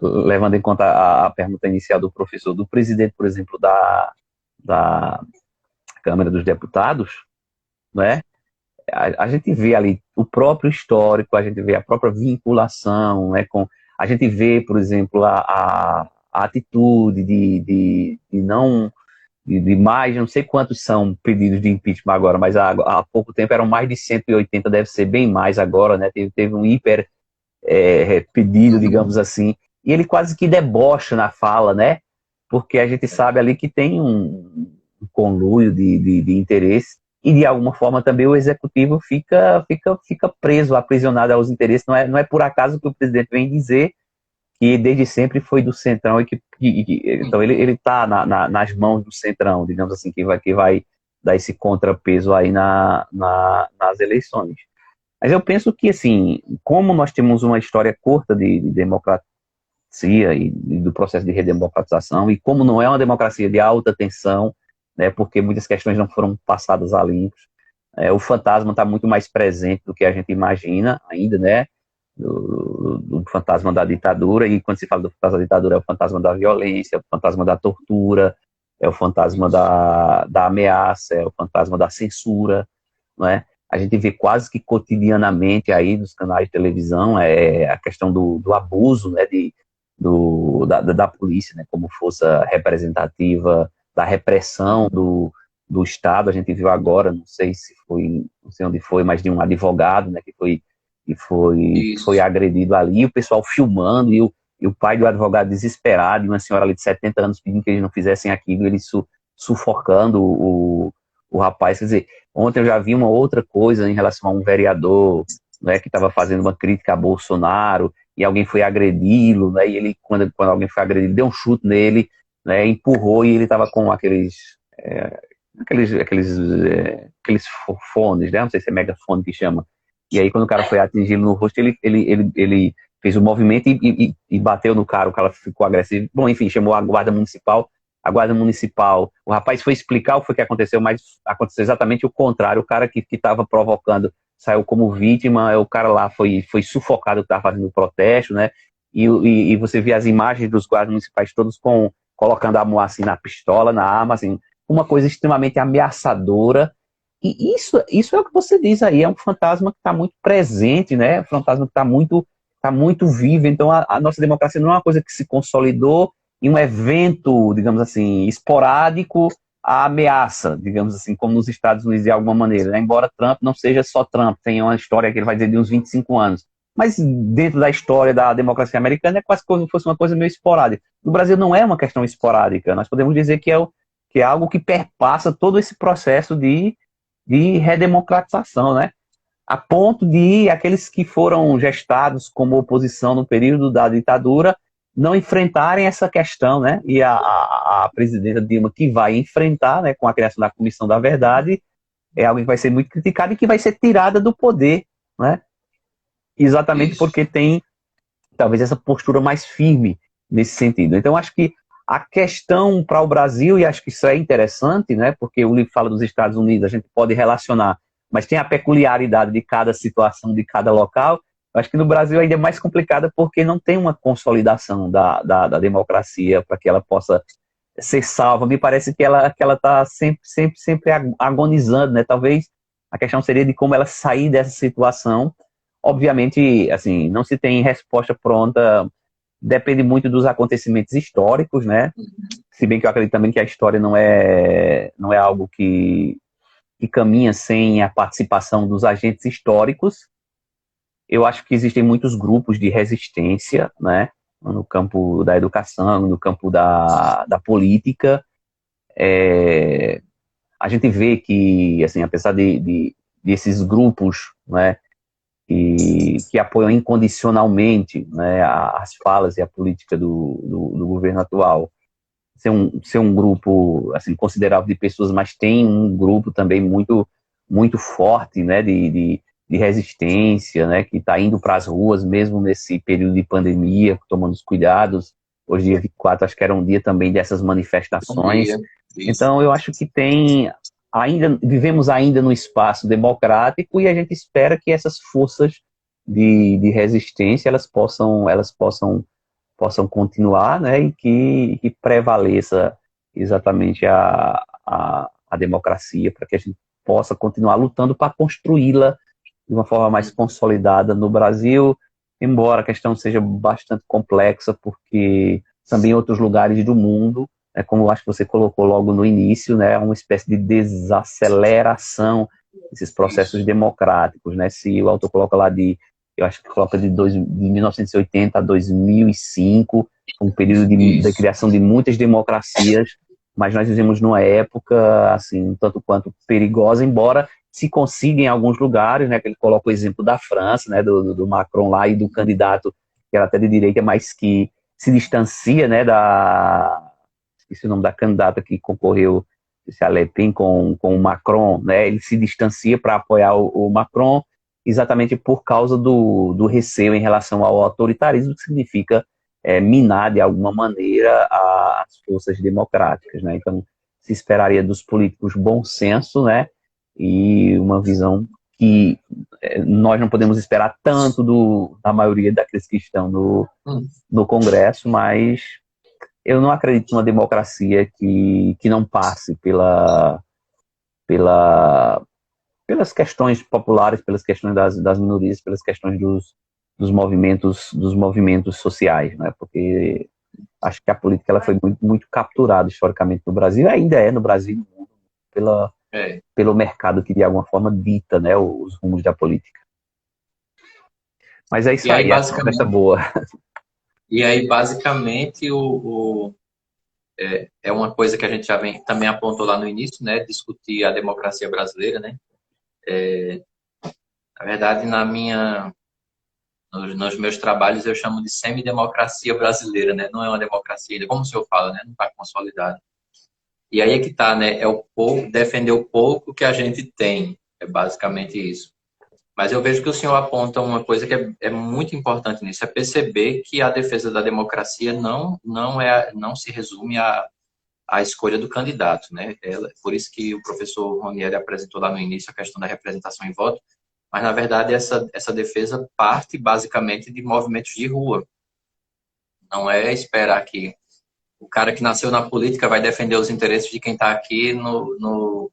levando em conta a pergunta inicial do professor, do presidente, por exemplo, da Câmara dos Deputados, né? A gente vê ali o próprio histórico, a gente vê a própria vinculação, né, a gente vê, por exemplo, a atitude de mais, não sei quantos são pedidos de impeachment agora, mas há pouco tempo eram mais de 180, deve ser bem mais agora, né? Teve um hiper pedido, digamos assim, e ele quase que debocha na fala, né? porque a gente sabe ali que tem um conluio de interesse, e de alguma forma também o executivo fica preso, aprisionado aos interesses. Não é por acaso que o presidente vem dizer que desde sempre foi do Centrão, então ele está nas mãos do Centrão, digamos assim, que vai dar esse contrapeso aí nas eleições. Mas eu penso que, assim, como nós temos uma história curta de democracia e do processo de redemocratização, e como não é uma democracia de alta tensão, né, porque muitas questões não foram passadas a limpos, o fantasma está muito mais presente do que a gente imagina ainda, né, do fantasma da ditadura, e quando se fala do fantasma da ditadura é o fantasma da violência, é o fantasma da tortura, é o fantasma da ameaça, é o fantasma da censura, não é? A gente vê quase que cotidianamente aí nos canais de televisão a questão do abuso, né, da polícia, né, como força representativa, da repressão do Estado. A gente viu agora, não sei onde foi, mas de um advogado, né, que foi agredido ali, o pessoal filmando, e o pai do advogado desesperado, e uma senhora ali de 70 anos pedindo que eles não fizessem aquilo, ele sufocando o rapaz. Quer dizer, ontem eu já vi uma outra coisa em relação a um vereador, né, que estava fazendo uma crítica a Bolsonaro, e alguém foi agredi-lo, né, e ele, quando alguém foi agredido, deu um chute nele, né, empurrou, e ele estava com aqueles fones, né, não sei se é megafone que chama, e aí quando o cara foi atingi-lo no rosto, ele fez o movimento e bateu no cara, o cara ficou agressivo. Bom, enfim, chamou a guarda municipal, o rapaz foi explicar o que foi que aconteceu, mas aconteceu exatamente o contrário. O cara que estava provocando saiu como vítima, o cara lá foi sufocado, que estava fazendo o protesto, né? E você vê as imagens dos guardas municipais todos colocando a mão assim na pistola, na arma, assim, uma coisa extremamente ameaçadora. E isso é o que você diz aí, é um fantasma que está muito presente, né? Um fantasma que está muito vivo. Então a nossa democracia não é uma coisa que se consolidou em um evento, digamos assim, esporádico, a ameaça, digamos assim, como nos Estados Unidos de alguma maneira, né? Embora Trump não seja só Trump, tem uma história que ele vai dizer de uns 25 anos. Mas dentro da história da democracia americana é quase como se fosse uma coisa meio esporádica. No Brasil não é uma questão esporádica, nós podemos dizer que é algo que perpassa todo esse processo de redemocratização, né? A ponto de aqueles que foram gestados como oposição no período da ditadura não enfrentarem essa questão, né? E a presidenta Dilma, que vai enfrentar, né, com a criação da Comissão da Verdade, é algo que vai ser muito criticado e que vai ser tirada do poder, né? Exatamente porque tem, talvez, essa postura mais firme nesse sentido. Então, acho que a questão para o Brasil, e acho que isso é interessante, né? Porque o livro fala dos Estados Unidos, a gente pode relacionar, mas tem a peculiaridade de cada situação, de cada local. Acho que no Brasil ainda é mais complicada porque não tem uma consolidação da democracia para que ela possa ser salva. Me parece que ela está sempre agonizando, né? Talvez a questão seria de como ela sair dessa situação. Obviamente, assim, não se tem resposta pronta, depende muito dos acontecimentos históricos, né? Se bem que eu acredito também que a história não é algo que caminha sem a participação dos agentes históricos. Eu acho que existem muitos grupos de resistência, né, no campo da educação, no campo da política. A gente vê que, assim, apesar desses grupos, né, que apoiam incondicionalmente, né, as falas e a política do governo atual, ser um grupo, assim, considerável de pessoas, mas tem um grupo também muito, muito forte, né, de resistência, né, que está indo para as ruas mesmo nesse período de pandemia, tomando os cuidados. Hoje, dia 24, acho que era um dia também dessas manifestações. Então, eu acho que vivemos ainda no espaço democrático, e a gente espera que essas forças de resistência elas possam continuar, né, e que prevaleça exatamente a democracia, para que a gente possa continuar lutando para construí-la de uma forma mais consolidada no Brasil, embora a questão seja bastante complexa, porque também em outros lugares do mundo, né, como eu acho que você colocou logo no início, né, uma espécie de desaceleração desses processos democráticos, né? Se o autor coloca lá de eu acho que coloca de 1980 a 2005, um período de criação de muitas democracias, mas nós vivemos numa época, assim, tanto quanto perigosa, embora se consiga em alguns lugares, né, que ele coloca o exemplo da França, né, do Macron lá, e do candidato, que era até de direita, mas que se distancia, né, esqueci o nome da candidata que concorreu, a Le Pen, com o Macron, né, ele se distancia para apoiar o Macron, exatamente por causa do receio em relação ao autoritarismo, que significa minar de alguma maneira as forças democráticas, né? Então, se esperaria dos políticos bom senso, né? E uma visão que nós não podemos esperar tanto da maioria daqueles que estão no Congresso, mas eu não acredito numa democracia que não passe pelas questões populares, pelas questões das minorias, pelas questões dos movimentos sociais, né? Porque acho que a política ela foi muito, muito capturada historicamente no Brasil, ainda é no Brasil e no mundo, pelo mercado que de alguma forma dita, né, os rumos da política. Mas é isso aí, é uma conversa boa. E aí, basicamente, é uma coisa que a gente já também apontou lá no início, né? Discutir a democracia brasileira, né? Na verdade, nos meus trabalhos eu chamo de semidemocracia brasileira, né? Não é uma democracia ainda, como o senhor fala, né? Não está consolidada. E aí é que está, né? É o pouco, defender o pouco que a gente tem. É basicamente isso. Mas eu vejo que o senhor aponta uma coisa que é muito importante nisso, é perceber que a defesa da democracia não se resume à escolha do candidato, né? Por isso que o professor Ronieri apresentou lá no início a questão da representação em voto, mas, na verdade, essa defesa parte basicamente de movimentos de rua. Não é esperar que o cara que nasceu na política vai defender os interesses de quem está aqui no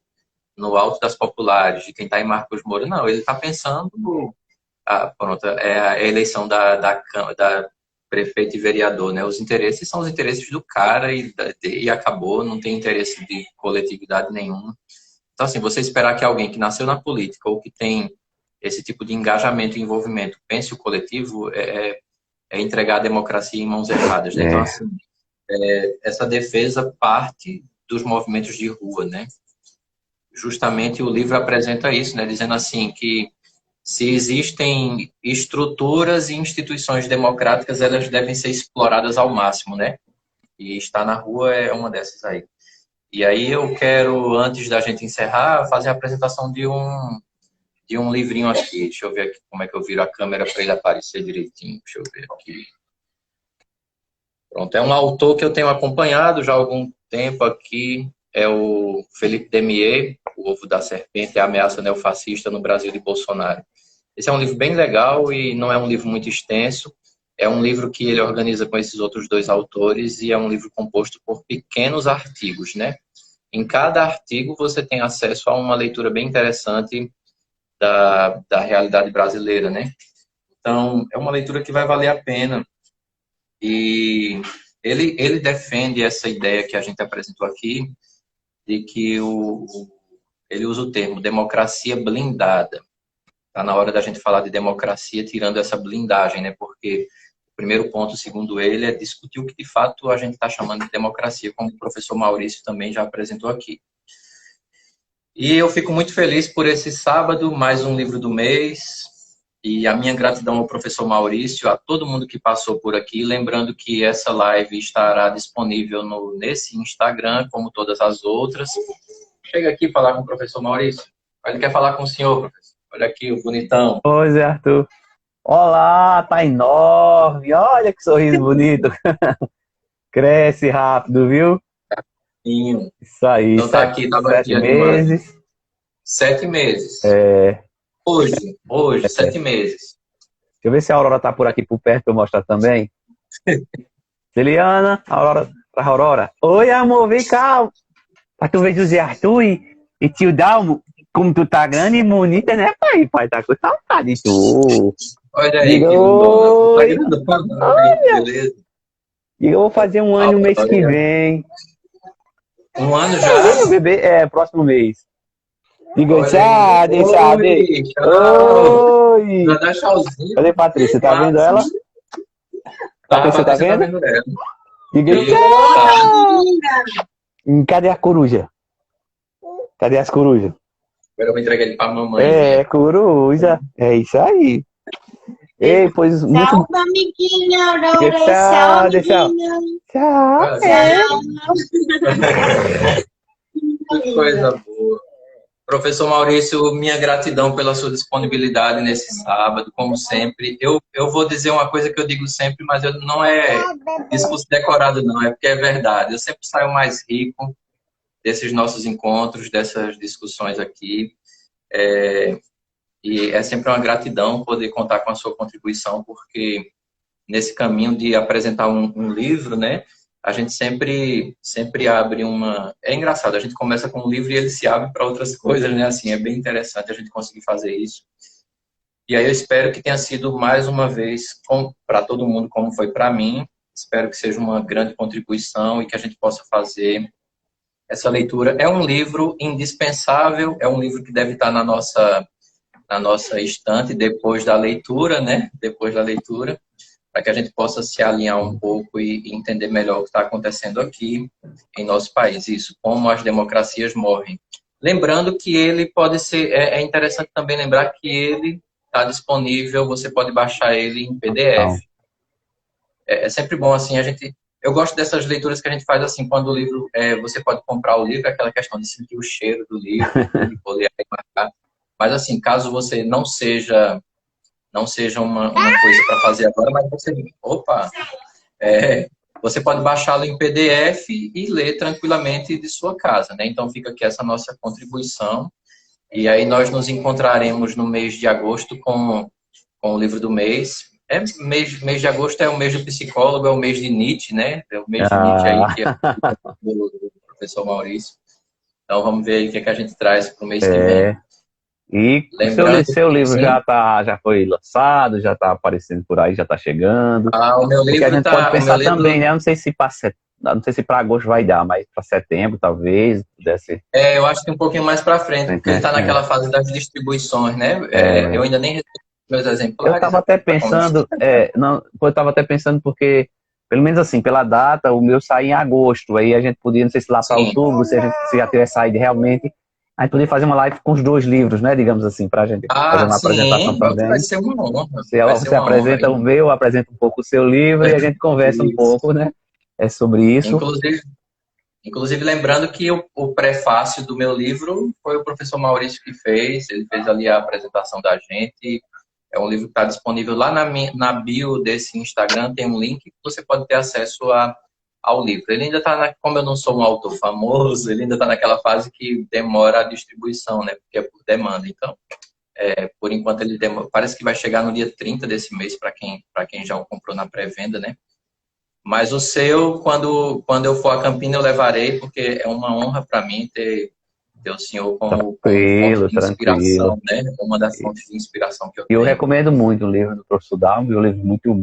Alto das Populares, de quem está em Marcos Moura. Não, ele está pensando pronto, é a eleição da prefeito e vereador, né? Os interesses são os interesses do cara e acabou, não tem interesse de coletividade nenhuma. Então, assim, você esperar que alguém que nasceu na política ou que tem esse tipo de engajamento e envolvimento pense o coletivo é entregar a democracia em mãos erradas, né? Então, assim, essa defesa parte dos movimentos de rua, né? Justamente o livro apresenta isso, né? Dizendo assim que se existem estruturas e instituições democráticas, elas devem ser exploradas ao máximo, né? E estar na rua é uma dessas aí. E aí eu quero, antes da gente encerrar, fazer a apresentação de um livrinho aqui. Deixa eu ver aqui como é que eu viro a câmera para ele aparecer direitinho. Deixa eu ver aqui. Pronto, é um autor que eu tenho acompanhado já há algum tempo aqui. É o Felipe Demier, O Ovo da Serpente e a Ameaça Neofascista no Brasil de Bolsonaro. Esse é um livro bem legal e não é um livro muito extenso. É um livro que ele organiza com esses outros dois autores e é um livro composto por pequenos artigos, né? Em cada artigo você tem acesso a uma leitura bem interessante da realidade brasileira, né? Então, é uma leitura que vai valer a pena. E ele defende essa ideia que a gente apresentou aqui, de que ele usa o termo democracia blindada. Está na hora da gente falar de democracia tirando essa blindagem, né? Porque o primeiro ponto, segundo ele, é discutir o que de fato a gente está chamando de democracia, como o professor Maurício também já apresentou aqui. E eu fico muito feliz por esse sábado, mais um livro do mês. E a minha gratidão ao professor Maurício, a todo mundo que passou por aqui. Lembrando que essa live estará disponível nesse Instagram, como todas as outras. Chega aqui falar com o professor Maurício. Ele quer falar com o senhor, professor. Olha aqui, o bonitão. Oi, Zé Arthur. Olá, tá enorme. Olha que sorriso bonito. Cresce rápido, viu? Sim. Isso aí. Então tá aqui, tá 7 meses. 7 meses. Hoje, 7 meses. Deixa eu ver se a Aurora tá por aqui por perto pra eu mostrar também. Celiana, Aurora. Oi, amor, vem cá. Pra tu ver José Arthur e tio Dalmo, como tu tá grande e bonita, né, pai? Pai tá com saudade de tu. Olha aí, Diga que oi. Beleza. Diga, eu vou fazer um ano no mês que vem. Um ano já? Meu bebê, próximo mês. Diga Olha tchau, aí. tchau. Oi, tchau. Oi. Já dá tchauzinho. Cadê Patrícia? Tá vendo Massa. ela? Tá, a Patrícia, tá Patrícia tá vendo? vendo ela. Diga Isso, tá. tchau. Cadê a coruja? Cadê as corujas? Agora eu vou entregar ele pra É, mamãezinha. coruja. É isso aí. Ei, pois muito. Tchau, amiguinho, Diga Douglas. Tchau, tchau, tchau. amiguinho. Tchau. Ah, Tchau. que coisa boa. Professor Maurício, minha gratidão pela sua disponibilidade nesse sábado, como sempre. Eu vou dizer uma coisa que eu digo sempre, mas não é discurso decorado, não, é porque é verdade. Eu sempre saio mais rico desses nossos encontros, dessas discussões aqui. E é sempre uma gratidão poder contar com a sua contribuição, porque nesse caminho de apresentar um livro, né, a gente sempre abre uma... É engraçado, a gente começa com um livro e ele se abre para outras coisas, né, assim, é bem interessante a gente conseguir fazer isso. E aí eu espero que tenha sido mais uma vez para todo mundo como foi para mim. Espero que seja uma grande contribuição e que a gente possa fazer essa leitura. É um livro indispensável, é um livro que deve estar na nossa estante depois da leitura, né? Depois da leitura, para que a gente possa se alinhar um pouco e entender melhor o que está acontecendo aqui em nosso país. Isso, como as democracias morrem. Lembrando que ele pode ser... É interessante também lembrar que ele está disponível, você pode baixar ele em PDF. É sempre bom, assim, eu gosto dessas leituras que a gente faz assim, quando o livro, você pode comprar o livro, aquela questão de sentir o cheiro do livro, de poder marcar. Mas assim, caso você não seja uma coisa para fazer agora, mas você pode baixá-lo em PDF e ler tranquilamente de sua casa, né? Então fica aqui essa nossa contribuição. E aí nós nos encontraremos no mês de agosto com o livro do mês. Mês de agosto é o mês do psicólogo, é o mês de Nietzsche, né? É o mês de Nietzsche aí, que é do professor Maurício. Então vamos ver aí o que a gente traz para o mês que vem. E Lembrando, seu livro sim, já foi lançado, já está aparecendo por aí, já está chegando. o meu livro Porque a gente pode pensar também, né? Não sei se para agosto vai dar, mas para setembro talvez pudesse. Eu acho que um pouquinho mais para frente, porque ele está naquela fase das distribuições, né? Eu ainda nem recebi meus exemplares. Eu estava até pensando, eu estava até pensando porque, pelo menos assim, pela data, o meu sai em agosto, aí a gente podia, não sei se lá para outubro, se já tiver saído realmente, a gente podia fazer uma live com os 2 livros, né, digamos assim, para a gente fazer uma apresentação também. Vai ser uma honra. Você apresenta o meu, apresenta um pouco o seu livro e a gente conversa um pouco, né, sobre isso. Inclusive, lembrando que o prefácio do meu livro foi o professor Maurício que fez, ele fez ali a apresentação da gente. É um livro que está disponível lá na bio desse Instagram, tem um link que você pode ter acesso ao livro. Ele ainda está, como eu não sou um autor famoso, ele ainda está naquela fase que demora a distribuição, né? Porque é por demanda. Então, por enquanto, ele parece que vai chegar no dia 30 desse mês, para quem já o comprou na pré-venda, né? Mas o seu, quando eu for a Campina, eu levarei, porque é uma honra para mim ter o senhor como fonte de inspiração, né? Uma das fontes de inspiração que eu tenho. Eu recomendo muito o livro do professor Dalmo, é um livro muito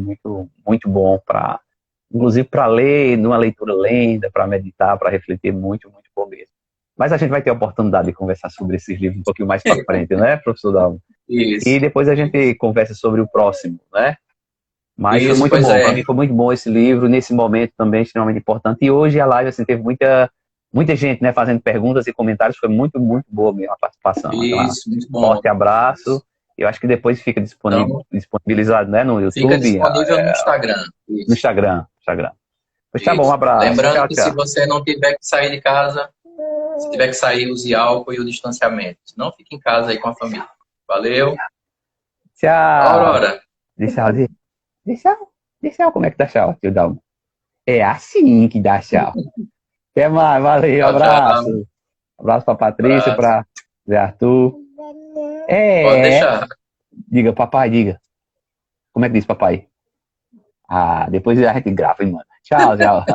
bom inclusive para ler, numa leitura lenta, para meditar, para refletir, muito bom mesmo. Mas a gente vai ter a oportunidade de conversar sobre esses livros um pouquinho mais para frente, né, professor Dalmo? Isso. E depois a gente conversa sobre o próximo, né? Mas foi muito bom, para mim foi muito bom esse livro, nesse momento também extremamente importante. E hoje a live assim, teve muita gente, né, fazendo perguntas e comentários, foi muito boa mesmo a participação. Isso, muito bom. Forte abraço. Eu acho que depois fica disponibilizado, né, no YouTube. Fica disponível no Instagram. Isso. No Instagram. Pois tá bom, um abraço. Lembrando que se você não tiver que sair de casa, se tiver que sair, use álcool e o distanciamento. Não fique em casa aí com a família. Valeu. Tchau. Aurora. Tchau. Como é que tá tchau, tio Dalmo? É assim que dá tchau. Até mais, valeu, abraço. Tchau. Abraço pra Patrícia, pra Zé Arthur. Pode deixar. Diga, papai, diga. Como é que diz, papai? Depois a gente grava, hein, mano. Tchau. Tchau.